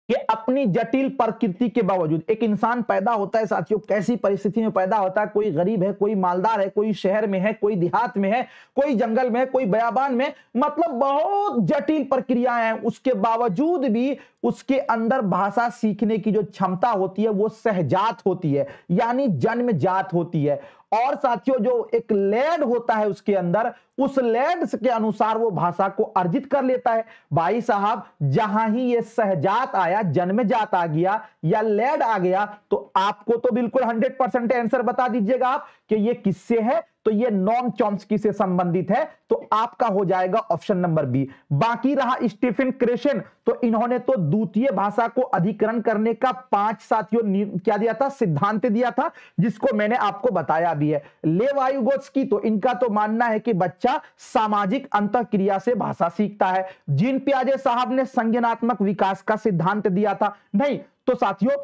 A: कि अपनी जटिल प्रकृति के बावजूद एक इंसान पैदा होता है साथियों, कैसी परिस्थिति में पैदा होता है, कोई गरीब है, कोई मालदार है, कोई शहर में है, कोई देहात में है, कोई जंगल में है, कोई बयाबान में, मतलब बहुत जटिल प्रक्रियाएं हैं, उसके बावजूद भी उसके अंदर भाषा सीखने की जो क्षमता होती है वो सहजात होती है, यानी जन्मजात होती है। और साथियों जो एक लैड होता है उसके अंदर, उस लैड के अनुसार वो भाषा को अर्जित कर लेता है। भाई साहब जहां ही ये सहजात आया, जन्मजात आ गया या लैड आ गया, तो आपको तो बिल्कुल 100% आंसर बता दीजिएगा आप कि ये किससे है, तो ये नॉम चॉम्स्की से संबंधित है, तो आपका हो जाएगा ऑप्शन नंबर बी। बाकी रहा स्टीफन क्रेशन, तो इन्होंने तो द्वितीय भाषा को अधिकरण करने का 5 साथियों क्या दिया था, सिद्धांत दिया था, जिसको मैंने आपको बताया भी है। लेव वाइगोत्स्की तो इनका तो मानना है कि बच्चा सामाजिक अंतःक्रिया से भाषा सीखता है। जीन पियाजे साहब ने संज्ञानात्मक विकास का सिद्धांत दिया था। नहीं तो साथियों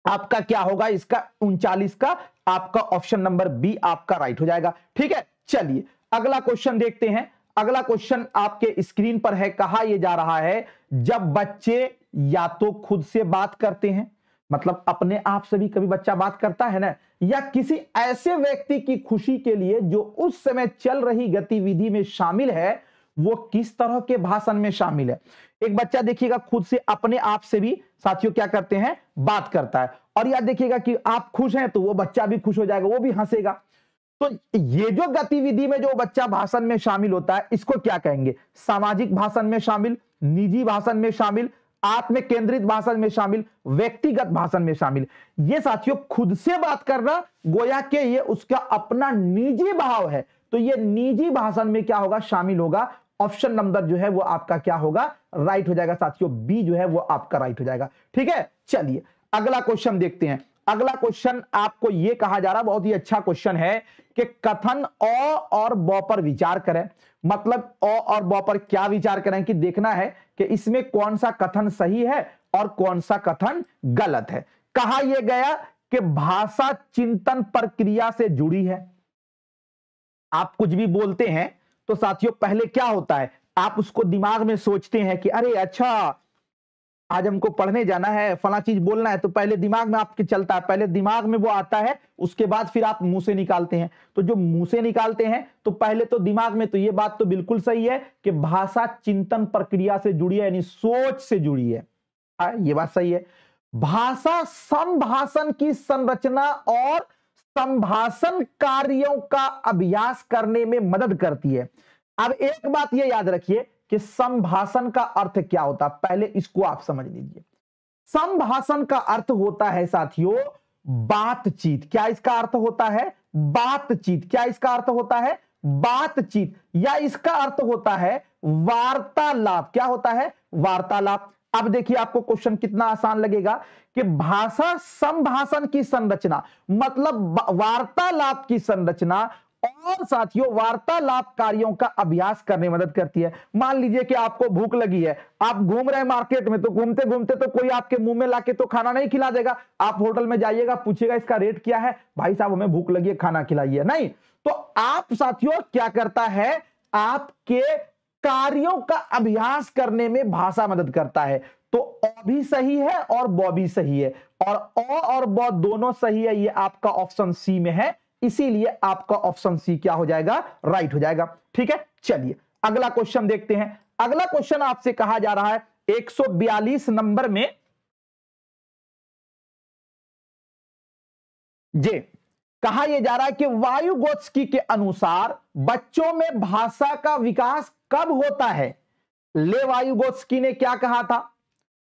A: आपका क्या होगा, इसका 39 का आपका ऑप्शन नंबर बी आपका राइट हो जाएगा। ठीक है, चलिए अगला क्वेश्चन देखते हैं। अगला क्वेश्चन आपके स्क्रीन पर है, कहा यह जा रहा है जब बच्चे या तो खुद से बात करते हैं, मतलब अपने आप से भी कभी बच्चा बात करता है ना, या किसी ऐसे व्यक्ति की खुशी के लिए जो उस समय चल रही गतिविधि में शामिल है, वो किस तरह के भाषण में शामिल है। एक बच्चा देखिएगा खुद से अपने आप से भी साथियों क्या करते हैं, बात करता है, और याद देखिएगा कि आप खुश हैं तो वो बच्चा भी खुश हो जाएगा, वो भी हंसेगा। तो ये जो गतिविधि में जो बच्चा भाषण में शामिल होता है, इसको क्या कहेंगे, सामाजिक भाषण में शामिल, निजी भाषण में शामिल, आत्म केंद्रित भाषण में शामिल, व्यक्तिगत भाषण में शामिल। ये साथियों खुद से बात करना गोया के ये उसका अपना निजी भाव है, तो ये निजी भाषण में क्या होगा, शामिल होगा। ऑप्शन नंबर जो है वो आपका क्या होगा, राइट हो जाएगा साथियों, बी जो है वो आपका राइट हो जाएगा। ठीक है, चलिए अगला क्वेश्चन देखते हैं। अगला क्वेश्चन आपको यह कहा जा रहा, बहुत ही अच्छा क्वेश्चन है कि कथन अ और ब पर विचार करें। मतलब अ और ब पर क्या विचार करें कि देखना है कि इसमें कौन सा कथन सही है और कौन सा कथन गलत है। कहा यह गया कि भाषा चिंतन प्रक्रिया से जुड़ी है। आप कुछ भी बोलते हैं तो साथियों पहले क्या होता है, आप उसको दिमाग में सोचते हैं कि अरे अच्छा आज हमको पढ़ने जाना है, फला चीज बोलना है, तो पहले दिमाग में आपके चलता है, पहले दिमाग में वो आता है, उसके बाद फिर आप मुंह से निकालते हैं। तो जो मुंह से निकालते हैं तो पहले तो दिमाग में, तो ये बात तो बिल्कुल सही है कि भाषा चिंतन प्रक्रिया से जुड़ी है, यानी सोच से जुड़ी है। ये बात सही है। भाषा संभाषण की संरचना और संभाषण कार्यों का अभ्यास करने में मदद करती है। अब एक बात यह याद रखिए कि संभाषण का अर्थ क्या होता है, पहले इसको आप समझ लीजिए। संभाषण का अर्थ होता है साथियों बातचीत। क्या इसका अर्थ होता है, बातचीत। क्या इसका अर्थ होता है, बातचीत, या इसका अर्थ होता है वार्तालाप। क्या होता है, वार्तालाप। अब देखिए आपको क्वेश्चन कितना आसान लगेगा कि भाषा संभाषण की संरचना मतलब वार्तालाप की संरचना और साथियों वार्तालाप कार्यों का अभ्यास करने में मदद करती है। मान लीजिए कि आपको भूख लगी है, आप घूम रहे हैं मार्केट में, तो घूमते घूमते तो कोई आपके मुंह में लाके तो खाना नहीं खिला देगा। आप होटल में जाइएगा, पूछिएगा इसका रेट क्या है, भाई साहब हमें भूख लगी है खाना खिलाइए, नहीं। तो आप साथियों क्या करता है, आपके कार्यों का अभ्यास करने में भाषा मदद करता है। तो अ भी सही है और ब भी सही है, और अ और ब दोनों सही है, ये आपका ऑप्शन सी में है, इसीलिए आपका ऑप्शन सी क्या हो जाएगा, राइट हो जाएगा। ठीक है, चलिए अगला क्वेश्चन देखते हैं। अगला क्वेश्चन आपसे कहा जा रहा है 142 नंबर में, जे कहा यह जा रहा है कि वायुगोत्स्की के अनुसार बच्चों में भाषा का विकास कब होता है। ले वायुगोत्स्की ने क्या कहा था,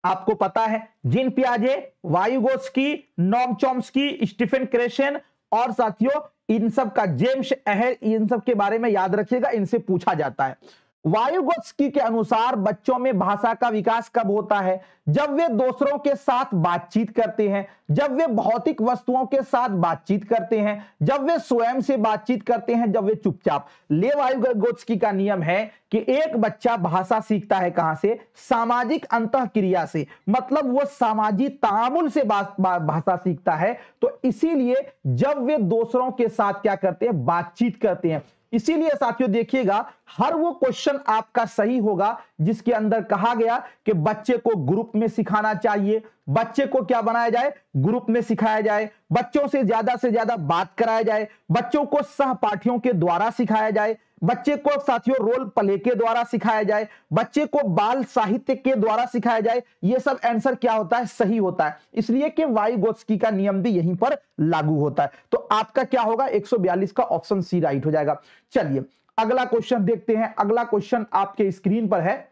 A: आपको पता है, जीन पियाजे, वायुगोत्स्की, नोम चॉम्स्की, स्टीफन क्रेशन, और साथियों इन सब का जेम्स अहेर, इन सब के बारे में याद रखिएगा, इनसे पूछा जाता है। वायुगोत्स्की के अनुसार बच्चों में भाषा का विकास कब होता है? जब वे दूसरों के साथ बातचीत करते हैं, जब वे भौतिक वस्तुओं के साथ बातचीत करते हैं, जब वे स्वयं से बातचीत करते हैं, जब वे चुपचाप। ले वायुगोत्स्की का नियम है कि एक बच्चा भाषा सीखता है कहां से? सामाजिक अंतःक्रिया से, मतलब वो सामाजिक तामुल से भाषा सीखता है। तो इसीलिए जब वे दूसरों के साथ क्या करते हैं? बातचीत करते हैं। इसीलिए साथियों देखिएगा, हर वो क्वेश्चन आपका सही होगा जिसके अंदर कहा गया कि बच्चे को ग्रुप में सिखाना चाहिए। बच्चे को क्या बनाया जाए? ग्रुप में सिखाया जाए। बच्चों से ज्यादा बात कराया जाए। बच्चों को सहपाठियों के द्वारा सिखाया जाए। बच्चे को साथियों रोल प्ले के द्वारा सिखाया जाए। बच्चे को बाल साहित्य के द्वारा सिखाया जाए। ये सब आंसर क्या होता है? सही होता है। इसलिए कि वायुगोत्स्की का नियम भी यहीं पर लागू होता है। तो आपका क्या होगा? 142 का ऑप्शन सी राइट हो जाएगा। चलिए अगला क्वेश्चन देखते हैं। अगला क्वेश्चन आपके स्क्रीन पर है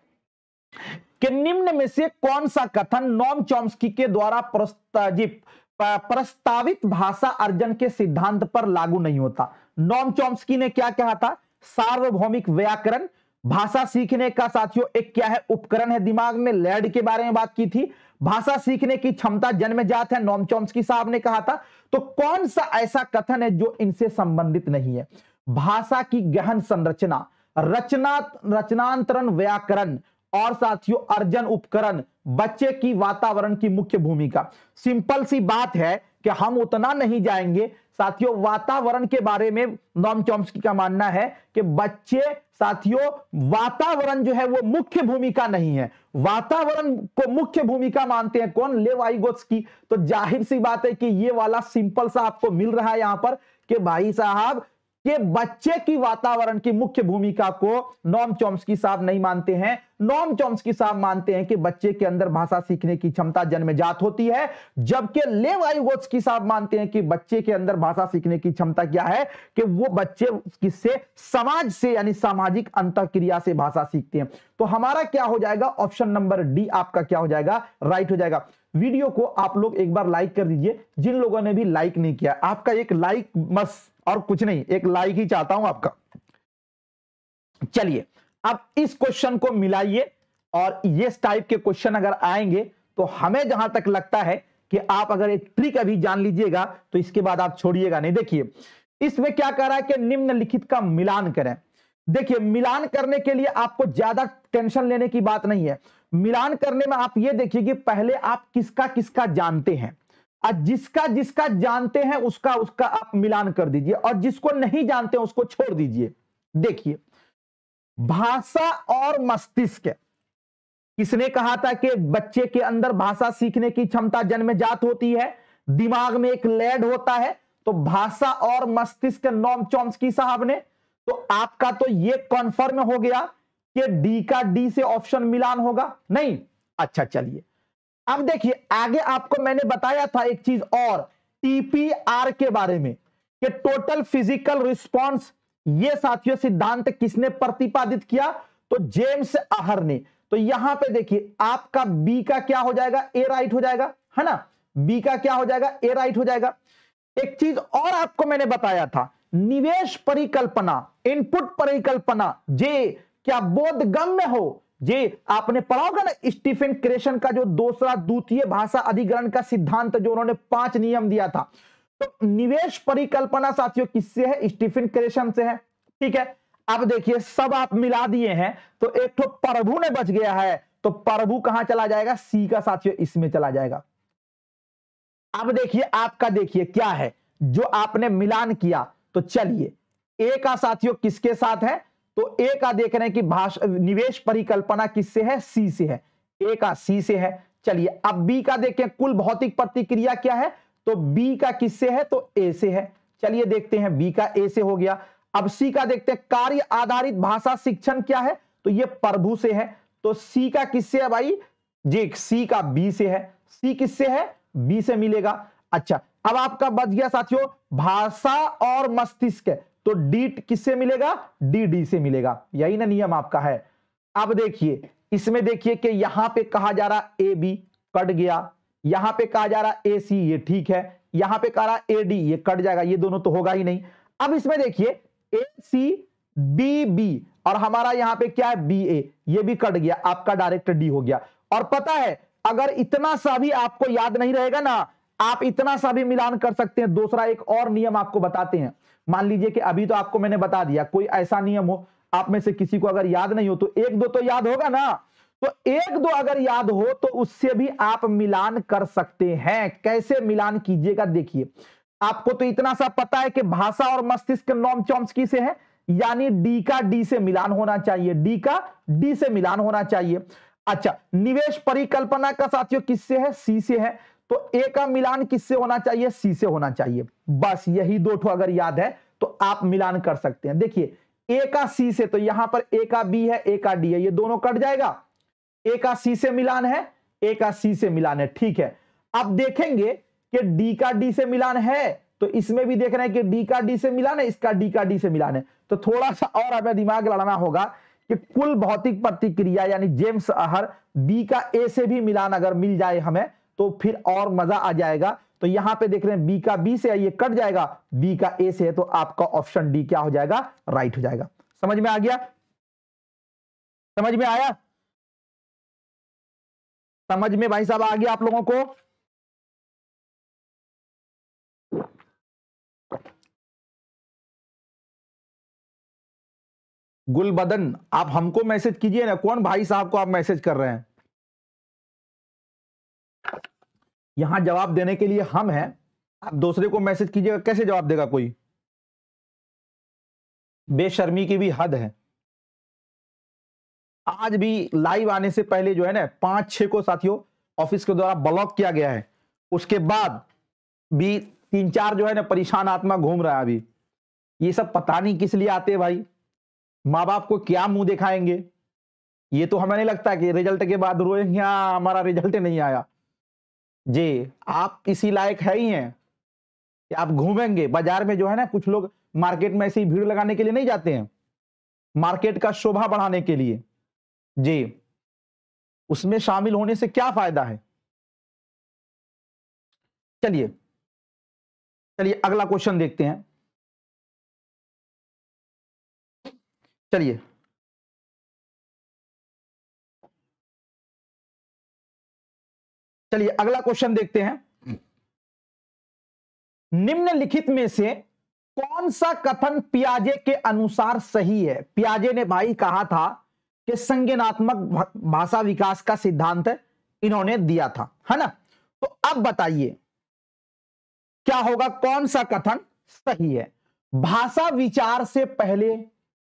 A: कि निम्न में से कौन सा कथन नोम चॉम्स्की के द्वारा प्रस्तावित भाषा अर्जन के सिद्धांत पर लागू नहीं होता? नोम चॉम्स्की ने क्या कहा था? सार्वभौमिक व्याकरण भाषा सीखने का साथियों एक क्या है? उपकरण है दिमाग में। लैड के बारे में बात की थी। भाषा सीखने की क्षमता जन्मजात है, नोम चॉम्स्की साहब ने कहा था। तो कौन सा ऐसा कथन है जो इनसे संबंधित नहीं है? भाषा की गहन संरचना, रचनांतरण, व्याकरण और साथियों अर्जन उपकरण, बच्चे की वातावरण की मुख्य भूमिका। सिंपल सी बात है कि हम उतना नहीं जाएंगे साथियों। वातावरण के बारे में नोम चॉम्स्की का मानना है कि बच्चे साथियों वातावरण जो है वो मुख्य भूमिका नहीं है। वातावरण को मुख्य भूमिका मानते हैं कौन? ले वायुगोत्स्की। तो जाहिर सी बात है कि ये वाला सिंपल सा आपको मिल रहा है यहां पर कि भाई साहब कि बच्चे की वातावरण की मुख्य भूमिका को नोम चॉम्स्की साहब नहीं मानते हैं। नोम चॉम्स्की साहब मानते हैं कि बच्चे के अंदर भाषा सीखने की क्षमता जन्मजात होती है, जबकि ले वायुगोत्स्की साहब मानते हैं कि बच्चे के अंदर भाषा सीखने की क्षमता क्या है? कि वो बच्चे किससे? समाज से, यानी सामाजिक अंतःक्रिया से भाषा सीखते हैं। तो हमारा क्या हो जाएगा? ऑप्शन नंबर डी आपका क्या हो जाएगा? राइट हो जाएगा। वीडियो को आप लोग एक बार लाइक कर दीजिए। जिन लोगों ने भी लाइक नहीं किया, आपका एक लाइक बस, और कुछ नहीं, एक लाइक ही चाहता हूं आपका। चलिए अब इस क्वेश्चन को मिलाइए, और ये टाइप के क्वेश्चन अगर आएंगे तो हमें जहां तक लगता है कि आप अगर एक ट्रिक अभी जान लीजिएगा तो इसके बाद आप छोड़िएगा नहीं। देखिए इसमें क्या कह रहा है कि निम्नलिखित का मिलान करें। देखिए मिलान करने के लिए आपको ज्यादा टेंशन लेने की बात नहीं है। मिलान करने में आप ये देखिए कि पहले आप किसका किसका जानते हैं, और जिसका जिसका जानते हैं उसका उसका आप मिलान कर दीजिए, और जिसको नहीं जानते उसको छोड़ दीजिए। देखिए भाषा और मस्तिष्क, किसने कहा था कि बच्चे के अंदर भाषा सीखने की क्षमता जन्मजात होती है? दिमाग में एक लैड होता है। तो भाषा और मस्तिष्क नोम चॉम्स्की साहब ने। तो आपका तो ये कन्फर्म हो गया कि डी का डी से ऑप्शन मिलान होगा नहीं। अच्छा चलिए अब देखिए आगे आपको मैंने बताया था एक चीज और, टीपीआर के बारे में, कि टोटल फिजिकल रिस्पॉन्स। ये साथियों सिद्धांत किसने प्रतिपादित किया? तो जेम्स आहर ने। तो यहां पे देखिए आपका बी का क्या हो जाएगा? ए राइट हो जाएगा, है ना? बी का क्या हो जाएगा? ए राइट हो जाएगा। एक चीज और आपको मैंने बताया था, निवेश परिकल्पना, इनपुट परिकल्पना, जे क्या बोधगम्य हो। जे आपने पढ़ा होगा ना स्टीफन क्रेशन का जो दूसरा द्वितीय भाषा अधिग्रहण का सिद्धांत, जो उन्होंने 5 नियम दिया था। तो निवेश परिकल्पना साथियों किससे है? स्टीफन क्रेशन से है। ठीक है, अब देखिए सब आप मिला दिए हैं तो एक तो प्रभु ने बच गया है। तो प्रभु कहां चला जाएगा? सी का साथियों इसमें चला जाएगा। अब देखिए आपका देखिए क्या है जो आपने मिलान किया। तो चलिए ए का साथियों किसके साथ है? तो ए का देख रहे हैं कि भाषा निवेश परिकल्पना किससे है? सी से है। ए का सी से है। चलिए अब बी का देखें, कुल भौतिक प्रतिक्रिया क्या है? तो बी का किससे है? तो ए से है। चलिए देखते हैं, बी का ए से हो गया। अब सी का देखते हैं, कार्य आधारित भाषा शिक्षण क्या है? तो ये प्रभु से है। तो सी का किससे है भाई? जी सी का बी से है। सी किससे है? बी से मिलेगा। अच्छा अब आपका बच गया साथियों भाषा और मस्तिष्क, तो डी किससे मिलेगा? डी डी से मिलेगा। यही ना नियम आपका है। अब देखिए इसमें देखिए कि यहां पे कहा जा रहा ए बी, कट गया। यहां पे कहा जा रहा ए सी, ये ठीक है। यहां पे कहा रहा ए डी, ये कट जाएगा, ये दोनों तो होगा ही नहीं। अब इसमें देखिए ए सी बी बी, और हमारा यहां पे क्या है बी ए, ये भी कट गया, आपका डायरेक्ट डी हो गया। और पता है अगर इतना सा भी आपको याद नहीं रहेगा ना, आप इतना सा भी मिलान कर सकते हैं। दूसरा एक और नियम आपको बताते हैं। मान लीजिए कि अभी तो आपको मैंने बता दिया, कोई ऐसा नियम हो आप में से किसी को अगर याद नहीं हो तो एक दो तो याद होगा ना, तो एक दो अगर याद हो तो उससे भी आप मिलान कर सकते हैं। कैसे मिलान कीजिएगा देखिए, आपको तो इतना सा पता है कि भाषा और मस्तिष्क नॉर्म चॉम्स्की से है, यानी डी का डी से मिलान होना चाहिए, डी का डी से मिलान होना चाहिए। अच्छा, निवेश परिकल्पना का साथियों किससे है, सी से है, तो ए का मिलान किससे होना चाहिए, सी से होना चाहिए। बस यही दो ठो अगर याद है तो आप मिलान कर सकते हैं। देखिए ए का सी से, तो यहां पर ए का बी है, ए का डी है, ये दोनों कट जाएगा। ए का सी से मिलान है, ए का सी से मिलान है, ठीक है। अब देखेंगे कि डी का डी से मिलान है, तो इसमें भी देख रहे हैं कि डी का डी से मिलान है, इसका डी का डी से मिलान है। तो थोड़ा सा और हमें दिमाग लड़ाना होगा कि कुल भौतिक प्रतिक्रिया यानी जेम्स अहर बी का ए से भी मिलान अगर मिल जाए हमें तो फिर और मजा आ जाएगा। तो यहां पे देख रहे हैं बी का बी से है, ये कट जाएगा, बी का ए से है, तो आपका ऑप्शन डी क्या हो जाएगा, राइट हो जाएगा। समझ में आ गया, समझ में आया, समझ में भाई साहब आ गया आप लोगों को। गुलबदन आप हमको मैसेज कीजिए ना, कौन भाई साहब को आप मैसेज कर रहे हैं। यहां जवाब देने के लिए हम हैं, आप दूसरे को मैसेज कीजिएगा, कैसे जवाब देगा कोई, बेशर्मी की भी हद है। आज भी लाइव आने से पहले जो है ना 5-6 को साथियों ऑफिस के द्वारा ब्लॉक किया गया है, उसके बाद भी 3-4 जो है ना परेशान आत्मा घूम रहा है अभी। ये सब पता नहीं किस लिए आते हैं भाई, माँ बाप को क्या मुंह दिखाएंगे। ये तो हमें नहीं लगता कि रिजल्ट के बाद रोएंगे हाँ हमारा रिजल्ट नहीं आया। जी आप इसी लायक है ही हैं कि आप घूमेंगे बाजार में, जो है ना कुछ लोग मार्केट में ऐसी भीड़ लगाने के लिए नहीं जाते हैं, मार्केट का शोभा बढ़ाने के लिए। जी उसमें शामिल होने से क्या फायदा है। चलिए चलिए अगला क्वेश्चन देखते हैं। चलिए चलिए अगला क्वेश्चन देखते हैं। निम्नलिखित में से कौन सा कथन पियाजे के अनुसार सही है। पियाजे ने भाई कहा था कि संज्ञानात्मक भाषा विकास का सिद्धांत इन्होंने दिया था, है ना। तो अब बताइए क्या होगा, कौन सा कथन सही है। भाषा विचार से पहले,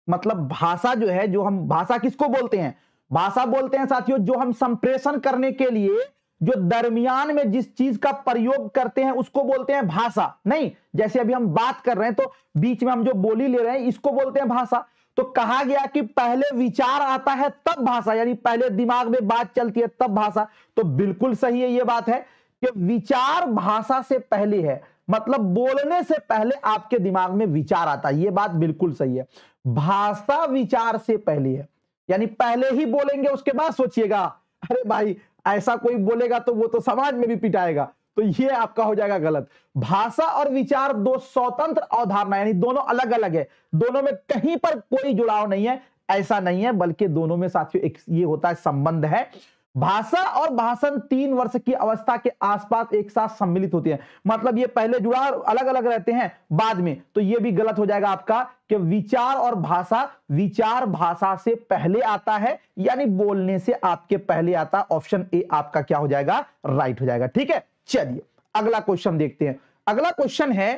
A: मतलब भाषा जो है, जो हम भाषा किसको बोलते हैं, भाषा बोलते हैं साथियों जो हम संप्रेषण करने के लिए जो दरमियान में जिस चीज का प्रयोग करते हैं उसको बोलते हैं भाषा। नहीं, जैसे अभी हम बात कर रहे हैं तो बीच में हम जो बोली ले रहे हैं इसको बोलते हैं भाषा। तो कहा गया कि पहले विचार आता है तब भाषा, यानी पहले दिमाग में बात चलती है तब भाषा। तो बिल्कुल सही है, ये बात है कि विचार भाषा से पहले है, मतलब बोलने से पहले आपके दिमाग में विचार आता है, ये बात बिल्कुल सही है। भाषा विचार से पहले है, यानी पहले ही बोलेंगे उसके बाद सोचिएगा। अरे भाई ऐसा कोई बोलेगा तो वो तो समाज में भी पिटाएगा, तो ये आपका हो जाएगा गलत। भाषा और विचार दो स्वतंत्र अवधारणा, यानी दोनों अलग अलग है, दोनों में कहीं पर कोई जुड़ाव नहीं है, ऐसा नहीं है, बल्कि दोनों में साथियों एक ये होता है संबंध है। भाषा और भाषण 3 वर्ष की अवस्था के आसपास एक साथ सम्मिलित होती है, मतलब ये पहले जुड़ा अलग अलग रहते हैं बाद में, तो ये भी गलत हो जाएगा आपका कि विचार और भाषा, विचार भाषा से पहले आता है, यानी बोलने से आपके पहले आता। ऑप्शन ए आपका क्या हो जाएगा, राइट हो जाएगा। ठीक है, चलिए अगला क्वेश्चन देखते हैं। अगला क्वेश्चन है,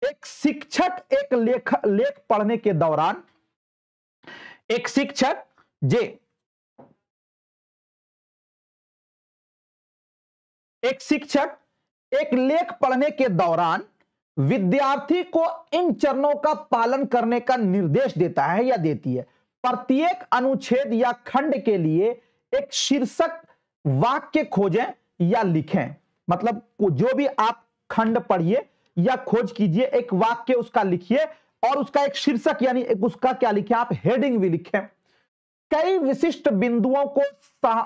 A: एक शिक्षक एक लेख पढ़ने के दौरान, एक शिक्षक एक शिक्षक एक लेख पढ़ने के दौरान विद्यार्थी को इन चरणों का पालन करने का निर्देश देता है या देती है। प्रत्येक अनुच्छेद या खंड के लिए एक शीर्षक वाक्य खोजें या लिखें, मतलब जो भी आप खंड पढ़िए या खोज कीजिए, एक वाक्य उसका लिखिए और उसका एक शीर्षक यानी एक उसका क्या लिखें, आप हेडिंग भी लिखें। कई विशिष्ट बिंदुओं को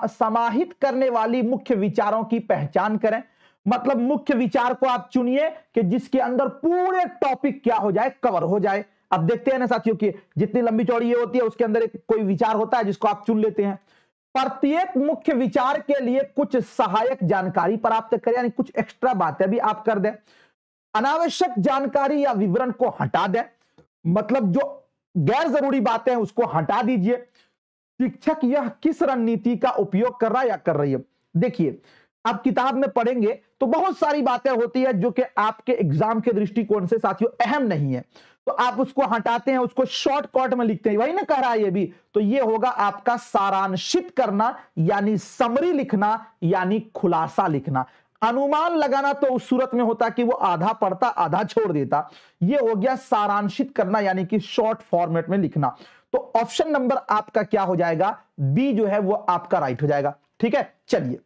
A: समाहित करने वाली मुख्य विचारों की पहचान करें, मतलब मुख्य विचार को आप चुनिए कि जिसके अंदर पूरे टॉपिक क्या हो जाए, कवर हो जाए। अब देखते हैं ना साथियों कि जितनी लंबी चौड़ी ये होती है उसके अंदर एक कोई विचार होता है जिसको आप चुन लेते हैं। प्रत्येक मुख्य विचार के लिए कुछ सहायक जानकारी प्राप्त करें, यानी कुछ एक्स्ट्रा बातें भी आप कर दें। अनावश्यक जानकारी या विवरण को हटा दें, मतलब जो गैर जरूरी बातें हैं उसको हटा दीजिए। शिक्षक यह किस रणनीति का उपयोग कर रहा है या कर रही है। देखिए आप किताब में पढ़ेंगे तो बहुत सारी बातें होती है जो कि आपके एग्जाम के दृष्टिकोण से साथियों अहम नहीं है, तो आप उसको हटाते हैं, उसको शॉर्टकट में लिखते हैं, वही ना कह रहा है ये भी। तो ये होगा आपका सारांशित करना, यानी समरी लिखना, यानी खुलासा लिखना। अनुमान लगाना तो उस सूरत में होता कि वो आधा पढ़ता आधा छोड़ देता। ये हो गया सारांशित करना, यानी कि शॉर्ट फॉर्मेट में लिखना। तो ऑप्शन नंबर आपका क्या हो जाएगा, बी जो है वो आपका राइट हो जाएगा। ठीक है, चलिए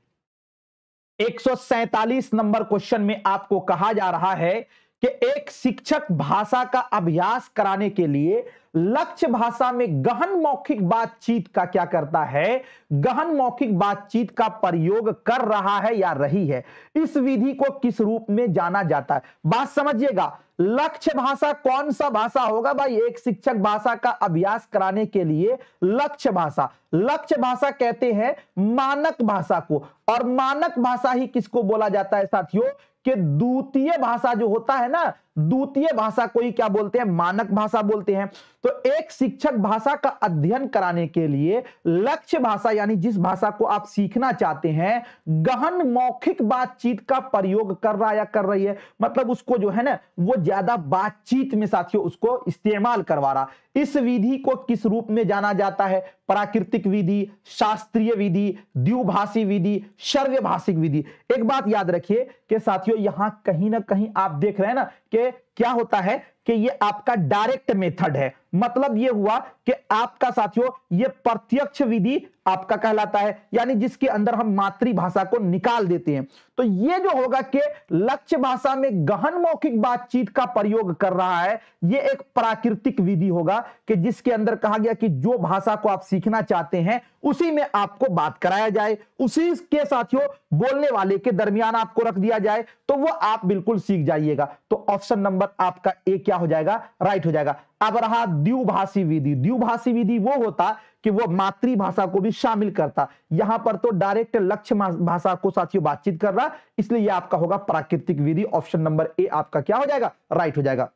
A: 147 नंबर क्वेश्चन में आपको कहा जा रहा है कि एक शिक्षक भाषा का अभ्यास कराने के लिए लक्ष्य भाषा में गहन मौखिक बातचीत का क्या करता है, गहन मौखिक बातचीत का प्रयोग कर रहा है या रही है। इस विधि को किस रूप में जाना जाता है। बात समझिएगा, लक्ष्य भाषा कौन सा भाषा होगा भाई, एक शिक्षक भाषा का अभ्यास कराने के लिए लक्ष्य भाषा, लक्ष्य भाषा कहते हैं मानक भाषा को, और मानक भाषा ही किसको बोला जाता है साथियों, कि द्वितीय भाषा जो होता है ना, द्वितीय भाषा को ही क्या बोलते हैं, मानक भाषा बोलते हैं। तो एक शिक्षक भाषा का अध्ययन कराने के लिए लक्ष्य भाषा, यानी जिस भाषा को आप सीखना चाहते हैं, गहन मौखिक बातचीत का प्रयोग कर रहा या कर रही है, मतलब उसको जो है ना वो ज्यादा बातचीत में साथियों उसको इस्तेमाल करवा रहा। इस विधि को किस रूप में जाना जाता है, प्राकृतिक विधि, शास्त्रीय विधि, द्विभाषी विधि, श्रव्यभाषिक विधि। एक बात याद रखिए कि साथियों यहां कहीं ना कहीं आप देख रहे हैं ना कि क्या होता है कि ये आपका डायरेक्ट मेथड है, मतलब ये हुआ कि आपका साथियों ये प्रत्यक्ष विधि आपका कहलाता है, यानी जिसके अंदर हम मातृभाषा को निकाल देते हैं। तो ये जो होगा कि लक्ष्य भाषा में गहन मौखिक बातचीत का प्रयोग कर रहा है, ये एक प्राकृतिक विधि होगा कि जिसके अंदर कहा गया कि जो भाषा को आप सीखना चाहते हैं उसी में आपको बात कराया जाए, उसी के साथियों बोलने वाले के दरमियान आपको रख दिया जाए, तो वो आप बिल्कुल सीख जाइएगा। तो ऑप्शन नंबर आपका ए क्या हो जाएगा, राइट हो जाएगा। अब रहा द्विभाषी विधि। द्विभाषी विधि वो होता कि वो मातृभाषा को भी शामिल करता, यहां पर तो डायरेक्ट लक्ष्य भाषा को साथियों बातचीत कर रहा, इसलिए ये आपका होगा प्राकृतिक विधि। ऑप्शन नंबर ए आपका क्या हो जाएगा, राइट हो जाएगा।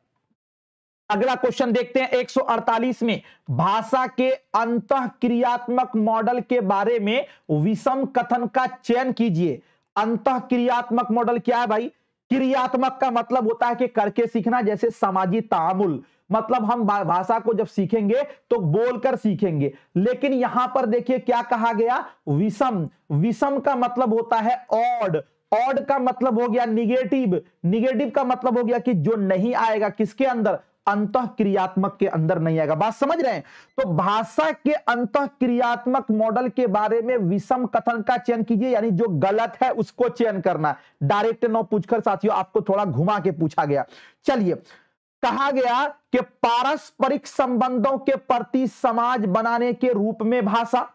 A: अगला क्वेश्चन देखते हैं 148 में, भाषा के अंतःक्रियात्मक मॉडल के बारे में विषम कथन का चयन कीजिए। अंतःक्रियात्मक मॉडल क्या है भाई, क्रियात्मक का मतलब होता है कि करके सीखना, जैसे सामाजिक तामुल, मतलब हम भाषा को जब सीखेंगे तो बोलकर सीखेंगे। लेकिन यहां पर देखिए क्या कहा गया, विषम। विषम का मतलब होता है ऑड, ऑड का मतलब हो गया निगेटिव, निगेटिव का मतलब हो गया कि जो नहीं आएगा किसके अंदर, अंतःक्रियात्मक के अंदर नहीं आएगा। बात समझ रहे हैं। तो भाषा के अंतःक्रियात्मक मॉडल के बारे में विषम कथन का चयन कीजिए, यानी जो गलत है उसको चयन करना। डायरेक्ट न पूछकर साथियों आपको थोड़ा घुमा के पूछा गया। चलिए, कहा गया कि पारस्परिक संबंधों के प्रति समाज बनाने के रूप में भाषा।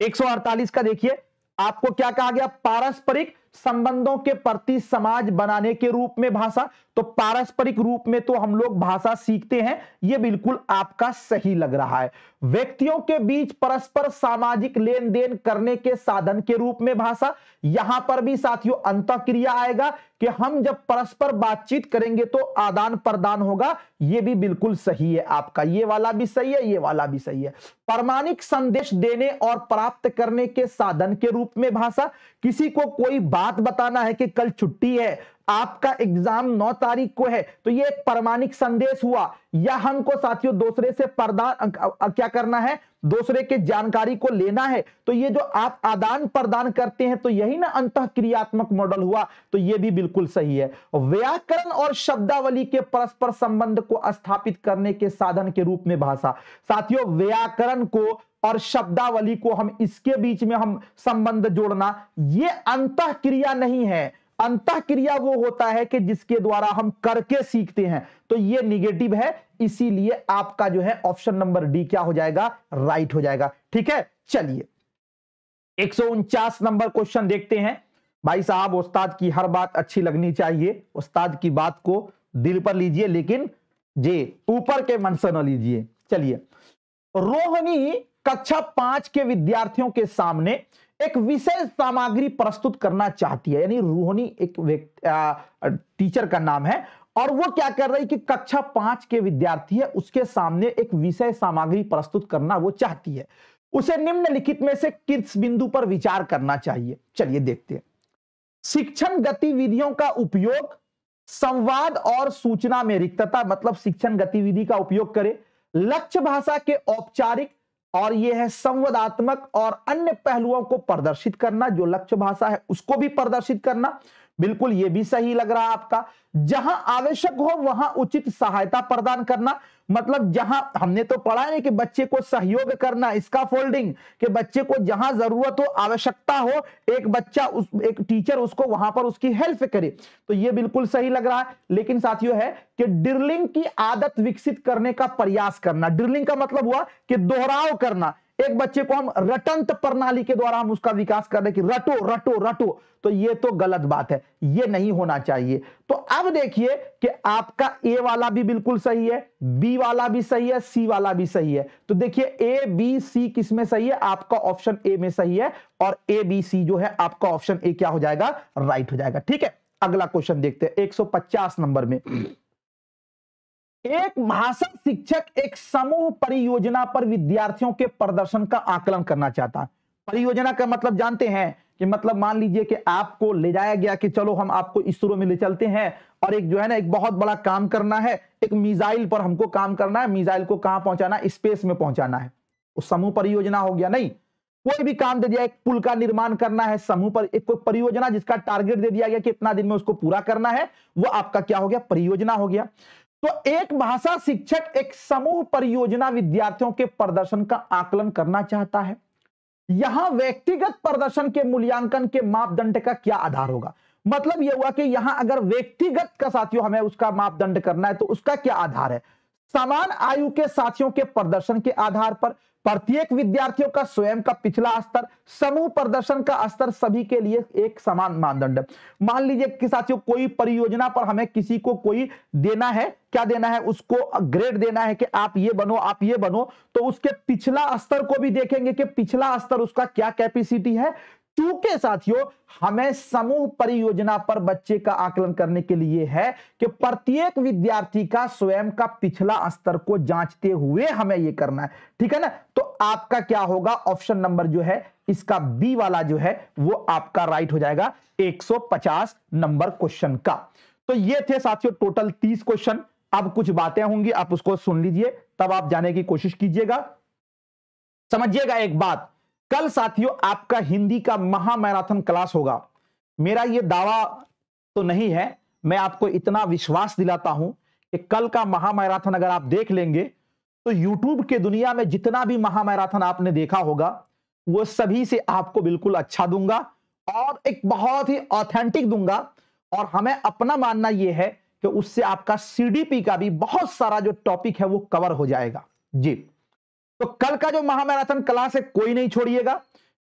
A: 148 का देखिए आपको क्या कहा गया, पारस्परिक संबंधों के प्रति समाज बनाने के रूप में भाषा। तो पारस्परिक रूप में तो हम लोग भाषा सीखते हैं, यह बिल्कुल आपका सही लग रहा है। व्यक्तियों के बीच परस्पर सामाजिक लेन देन करने के साधन के रूप में भाषा, यहां पर भी साथियों अंतःक्रिया आएगा कि हम जब परस्पर बातचीत करेंगे तो आदान प्रदान होगा, यह भी बिल्कुल सही है आपका, ये वाला भी सही है, ये वाला भी सही है। प्रामाणिक संदेश देने और प्राप्त करने के साधन के रूप में भाषा, किसी को कोई बात बताना है कि कल छुट्टी है, आपका एग्जाम 9 तारीख को है, तो ये एक प्रामाणिक संदेश हुआ, या हमको साथियों दूसरे से प्रदान क्या करना है, दूसरे के जानकारी को लेना है, तो ये जो आप आदान प्रदान करते हैं तो यही ना अंतःक्रियात्मक मॉडल हुआ, तो ये भी बिल्कुल सही है। व्याकरण और शब्दावली के परस्पर संबंध को स्थापित करने के साधन के रूप में भाषा। साथियों व्याकरण को और शब्दावली को हम इसके बीच में हम संबंध जोड़ना, ये अंतःक्रिया नहीं है। अंतःक्रिया वो होता है कि जिसके द्वारा हम करके सीखते हैं, तो ये निगेटिव है, इसीलिए आपका जो है ऑप्शन नंबर डी क्या हो जाएगा, राइट हो जाएगा। ठीक है, चलिए 149 नंबर क्वेश्चन देखते हैं। भाई साहब उस्ताद की हर बात अच्छी लगनी चाहिए, उस्ताद की बात को दिल पर लीजिए, लेकिन जी, ऊपर के मंशन न लीजिए। चलिए, रोहिणी कक्षा 5 के विद्यार्थियों के सामने एक विशेष सामग्री प्रस्तुत करना चाहती है। यानी रोहिणी एक टीचर का नाम है और वो क्या कर रही कि कक्षा 5 के विद्यार्थी है, उसके सामने एक विषय सामग्री प्रस्तुत करना वो चाहती है। उसे निम्नलिखित में से किस बिंदु पर विचार करना चाहिए? चलिए देखते हैं। शिक्षण गतिविधियों का उपयोग, संवाद और सूचना में रिक्तता, मतलब शिक्षण गतिविधि का उपयोग करें, लक्ष्य भाषा के औपचारिक और यह है संवादात्मक और अन्य पहलुओं को प्रदर्शित करना, जो लक्ष्य भाषा है उसको भी प्रदर्शित करना। बिल्कुल ये भी सही लग रहा है आपका। जहां आवश्यक हो वहां उचित सहायता प्रदान करना, मतलब जहां हमने तो पढ़ा है कि बच्चे को सहयोग करना, इसका फोल्डिंग, कि बच्चे को जहां जरूरत हो, आवश्यकता हो, एक टीचर उसको वहां पर उसकी हेल्प करे, तो ये बिल्कुल सही लग रहा है। लेकिन साथियों है कि ड्रिलिंग की आदत विकसित करने का प्रयास करना। ड्रिलिंग का मतलब हुआ कि दोहराव करना। एक बच्चे को हम रटंत प्रणाली के द्वारा हम उसका विकास कर रहे कि रटो रटो रटो, तो ये तो गलत बात है, ये नहीं होना चाहिए। तो अब देखिए कि आपका ए वाला भी बिल्कुल सही है, बी वाला भी सही है, सी वाला भी सही है। तो देखिए ए बी सी किस में सही है? आपका ऑप्शन ए में सही है और ए बी सी जो है आपका ऑप्शन ए क्या हो जाएगा? राइट हो जाएगा। ठीक है, अगला क्वेश्चन देखते हैं 150 नंबर में। एक भाषा शिक्षक एक समूह परियोजना पर विद्यार्थियों के प्रदर्शन का आकलन करना चाहता है। परियोजना का मतलब जानते हैं कि मतलब मान लीजिए कि आपको ले जाया गया कि चलो हम आपको इसरो में ले चलते हैं और एक जो है ना एक बहुत बड़ा काम करना है, एक मिसाइल पर हमको काम करना है, मिसाइल को कहां पहुंचाना है? स्पेस में पहुंचाना है। उस समूह परियोजना हो गया। नहीं, कोई भी काम दे दिया, एक पुल का निर्माण करना है, समूह पर एक कोई परियोजना जिसका टारगेट दे दिया गया कि इतना दिन में उसको पूरा करना है, वो आपका क्या हो गया? परियोजना हो गया। तो एक भाषा शिक्षक एक समूह परियोजना विद्यार्थियों के प्रदर्शन का आकलन करना चाहता है। यहां व्यक्तिगत प्रदर्शन के मूल्यांकन के मापदंड का क्या आधार होगा? मतलब यह हुआ कि यहां अगर व्यक्तिगत का साथियों हमें उसका मापदंड करना है तो उसका क्या आधार है? समान आयु के साथियों के प्रदर्शन के आधार पर, प्रत्येक विद्यार्थियों का स्वयं का पिछला स्तर, समूह प्रदर्शन का स्तर, सभी के लिए एक समान मानदंड। मान लीजिए कि साथियों कोई परियोजना पर हमें किसी को कोई देना है, क्या देना है? उसको ग्रेड देना है कि आप ये बनो, आप ये बनो, तो उसके पिछला स्तर को भी देखेंगे कि पिछला स्तर उसका क्या कैपेसिटी है। चूंकि साथियों हमें समूह परियोजना पर बच्चे का आकलन करने के लिए है कि प्रत्येक विद्यार्थी का स्वयं का पिछला स्तर को जांचते हुए हमें यह करना है। ठीक है ना? तो आपका क्या होगा? ऑप्शन नंबर जो है इसका बी वाला जो है वो आपका राइट हो जाएगा 150 नंबर क्वेश्चन का। तो ये थे साथियों टोटल 30 क्वेश्चन। अब कुछ बातें होंगी, आप उसको सुन लीजिए, तब आप जाने की कोशिश कीजिएगा। समझिएगा एक बात, कल साथियों आपका हिंदी का महामैराथन क्लास होगा। मेरा यह दावा तो नहीं है, मैं आपको इतना विश्वास दिलाता हूं कि कल का महामैराथन अगर आप देख लेंगे तो YouTube के दुनिया में जितना भी महामैराथन आपने देखा होगा वो सभी से आपको बिल्कुल अच्छा दूंगा और एक बहुत ही ऑथेंटिक दूंगा। और हमें अपना मानना यह है कि उससे आपका CDP का भी बहुत सारा जो टॉपिक है वो कवर हो जाएगा जी। तो कल का जो महामैराथन क्लास है कोई नहीं छोड़िएगा,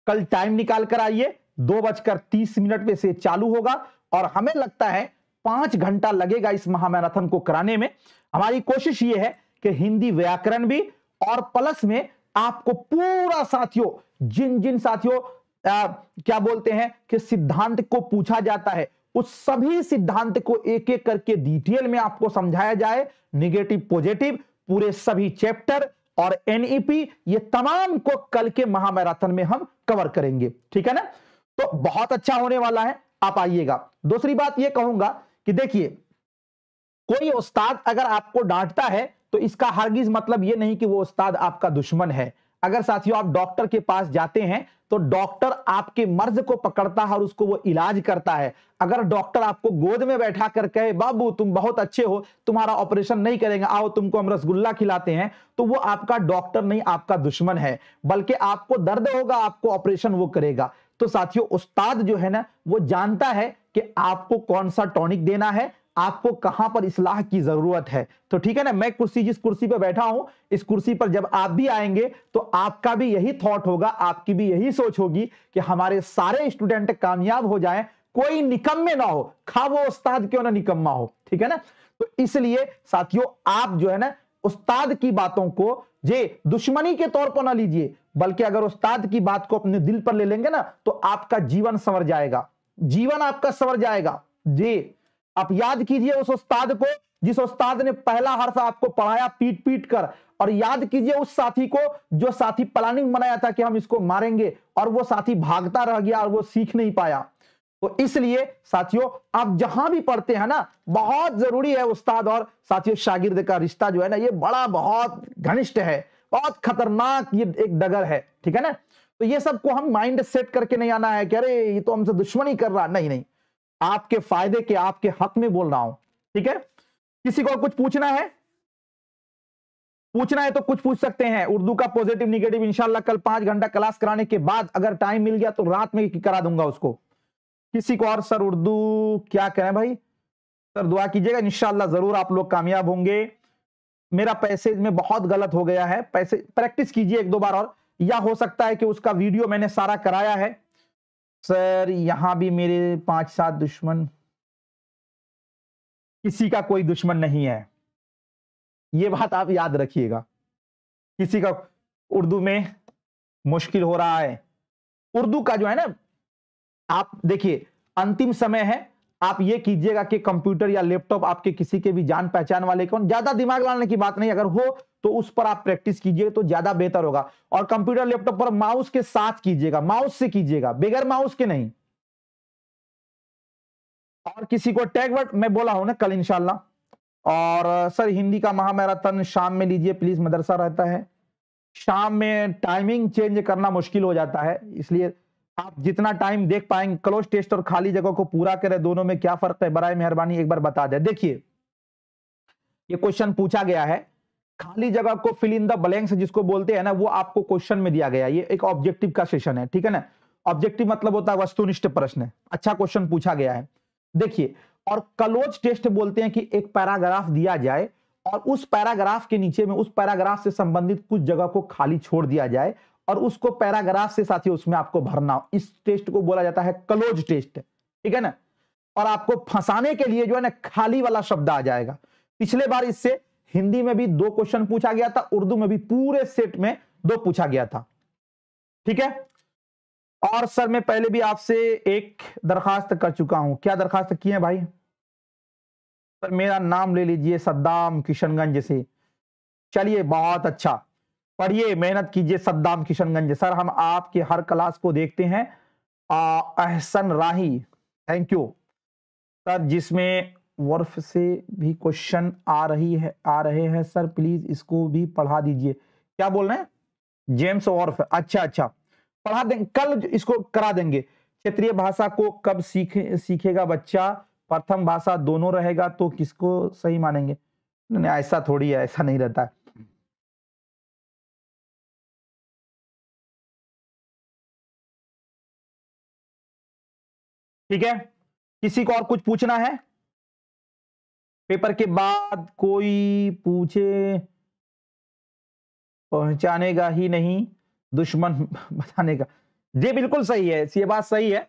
A: कल टाइम निकाल कर आइए, 2:30 पे से चालू होगा और हमें लगता है 5 घंटा लगेगा इस महामैराथन को कराने में। हमारी कोशिश यह है कि हिंदी व्याकरण भी और प्लस में आपको पूरा साथियों जिन जिन साथियों क्या बोलते हैं कि सिद्धांत को पूछा जाता है उस सभी सिद्धांत को एक एक करके डिटेल में आपको समझाया जाए। निगेटिव पॉजिटिव पूरे सभी चैप्टर और NEP ये तमाम को कल के महामैराथन में हम कवर करेंगे। ठीक है ना? तो बहुत अच्छा होने वाला है, आप आइएगा। दूसरी बात ये कहूंगा कि देखिए कोई उस्ताद अगर आपको डांटता है तो इसका हरगिज मतलब ये नहीं कि वो उस्ताद आपका दुश्मन है। अगर साथियों आप डॉक्टर के पास जाते हैं तो डॉक्टर आपके मर्ज को पकड़ता है और उसको वो इलाज करता है। अगर डॉक्टर आपको गोद में बैठा कर कहे बाबू तुम बहुत अच्छे हो, तुम्हारा ऑपरेशन नहीं करेंगे, आओ तुमको हम रसगुल्ला खिलाते हैं, तो वो आपका डॉक्टर नहीं आपका दुश्मन है, बल्कि आपको दर्द होगा, आपको ऑपरेशन वो करेगा। तो साथियों उस्ताद जो है ना वो जानता है कि आपको कौन सा टॉनिक देना है, आपको कहां पर इस्लाह की जरूरत है। तो ठीक है ना, मैं जिस कुर्सी पर बैठा हूं इस कुर्सी पर जब आप भी आएंगे तो आपका भी यही थॉट होगा, आपकी भी यही सोच होगी कि हमारे सारे स्टूडेंट कामयाब हो जाएं, कोई निकम्मे ना हो, खा वो उस्ताद क्यों ना निकम्मा हो। ठीक है ना। तो इसलिए साथियों आप जो है ना उस्ताद की बातों को जे दुश्मनी के तौर पर ना लीजिए, बल्कि अगर उस्ताद की बात को अपने दिल पर ले लेंगे ना तो आपका जीवन संवर जाएगा, जीवन आपका संवर जाएगा। जी आप याद कीजिए उस उस्ताद को जिस उस्ताद ने पहला हर्फ आपको पढ़ाया पीट पीट कर, और याद कीजिए उस साथी को जो साथी प्लानिंग बनाया था कि हम इसको मारेंगे और वो साथी भागता रह गया और वो सीख नहीं पाया। तो इसलिए साथियों आप जहां भी पढ़ते हैं ना बहुत जरूरी है उस्ताद और साथियों शागिर्द का रिश्ता जो है ना ये बड़ा बहुत घनिष्ठ है, बहुत खतरनाक ये एक डगर है, ठीक है ना। तो ये सब को हम माइंड सेट करके नहीं आना है कि अरे ये तो हमसे दुश्मनी कर रहा, नहीं नहीं, आपके फायदे के आपके हक में बोल रहा हूं, ठीक है। किसी को कुछ पूछना है, पूछना है तो कुछ पूछ सकते हैं। उर्दू का पॉजिटिव निगेटिव इंशाल्लाह कल 5 घंटा क्लास कराने के बाद अगर टाइम मिल गया तो रात में करा दूंगा उसको। किसी को और सर उर्दू क्या कहें भाई, सर दुआ कीजिएगा इंशाल्लाह जरूर आप लोग कामयाब होंगे। मेरा पैसेज में बहुत गलत हो गया है, पैसे प्रैक्टिस कीजिए 1-2 बार और, या हो सकता है कि उसका वीडियो मैंने सारा कराया है। सर यहां भी मेरे 5-7 दुश्मन, किसी का कोई दुश्मन नहीं है, ये बात आप याद रखिएगा। किसी का उर्दू में मुश्किल हो रहा है, उर्दू का जो है ना आप देखिए अंतिम समय है, आप ये कीजिएगा कि कंप्यूटर या लैपटॉप आपके किसी के भी जान पहचान वाले कौन, ज्यादा दिमाग लाने की बात नहीं, अगर हो तो उस पर आप प्रैक्टिस कीजिए तो ज्यादा बेहतर होगा। और कंप्यूटर लैपटॉप पर माउस के साथ कीजिएगा, माउस से कीजिएगा, बगैर माउस के नहीं। और किसी को टैग वर्ड मैं बोला हूं ना कल इंशाल्लाह। और सर हिंदी का महामैराथन शाम में लीजिए प्लीज, मदरसा रहता है शाम में, टाइमिंग चेंज करना मुश्किल हो जाता है, इसलिए आप जितना टाइम देख पाएंगे। क्लोज टेस्ट और खाली जगह को पूरा करें, दोनों में क्या फर्क है, बराए मेहरबानी एक बार बता दें। देखिए ये क्वेश्चन पूछा गया है, खाली जगह को फिल इन द ब्लैंक्स जिसको बोलते हैं ना, वो आपको क्वेश्चन में दिया गया। ये एक ऑब्जेक्टिव का सेशन है, ठीक है ना। ऑब्जेक्टिव मतलब होता है वस्तुनिष्ठ प्रश्न, अच्छा क्वेश्चन पूछा गया है। देखिए और क्लोज टेस्ट बोलते हैं कि एक पैराग्राफ दिया जाए और उस पैराग्राफ के नीचे में उस पैराग्राफ से संबंधित कुछ जगह को खाली छोड़ दिया जाए और उसको पैराग्राफ से साथियों उसमें आपको भरना हो, इस टेस्ट को बोला जाता है क्लोज टेस्ट, ठीक है ना। और आपको फंसाने के लिए जो है ना खाली वाला शब्द आ जाएगा। पिछले बार इससे हिंदी में भी 2 क्वेश्चन पूछा गया था, उर्दू में भी पूरे सेट में 2 पूछा गया था, ठीक है। और सर मैं पहले भी आपसे एक दरखास्त कर चुका हूं, क्या दरखास्त की है भाई? सर मेरा नाम ले लीजिए सद्दाम किशनगंज से। चलिए बहुत अच्छा, पढ़िए मेहनत कीजिए सद्दाम किशनगंज। सर हम आपके हर क्लास को देखते हैं। अहसन राही थैंक यू सर, जिसमें वर्फ से भी क्वेश्चन आ रहे हैं सर प्लीज इसको भी पढ़ा दीजिए। क्या बोल रहे हैं? जेम्स वर्फ, अच्छा अच्छा पढ़ा देंगे, कल इसको करा देंगे। क्षेत्रीय भाषा को कब सीखेगा बच्चा? प्रथम भाषा दोनों रहेगा तो किसको सही मानेंगे? नहीं ऐसा थोड़ी है, ऐसा नहीं रहता है। ठीक है, किसी को और कुछ पूछना है? पेपर के बाद कोई पूछे पहचानेगा ही नहीं दुश्मन बताने का। जी बिल्कुल सही है, ये बात सही है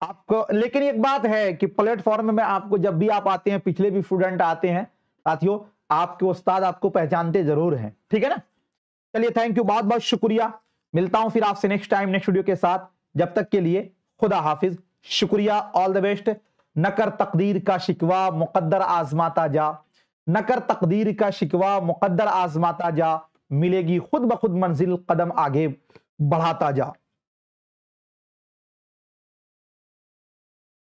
A: आपको। लेकिन एक बात है कि प्लेटफॉर्म में आपको जब भी आप आते हैं, पिछले भी स्टूडेंट आते हैं साथियों, आपके उस्ताद आपको पहचानते जरूर हैं, ठीक है ना। चलिए थैंक यू, बहुत बहुत शुक्रिया। मिलता हूं फिर आपसे नेक्स्ट टाइम नेक्स्ट वीडियो के साथ। जब तक के लिए खुदा हाफिज, शुक्रिया, ऑल द बेस्ट। न कर तकदीर का शिकवा मुकद्दर आजमाता जा, न कर तकदीर का शिकवा मुकद्दर आजमाता जा, मिलेगी खुद ब खुद मंजिल कदम आगे बढ़ाता जा।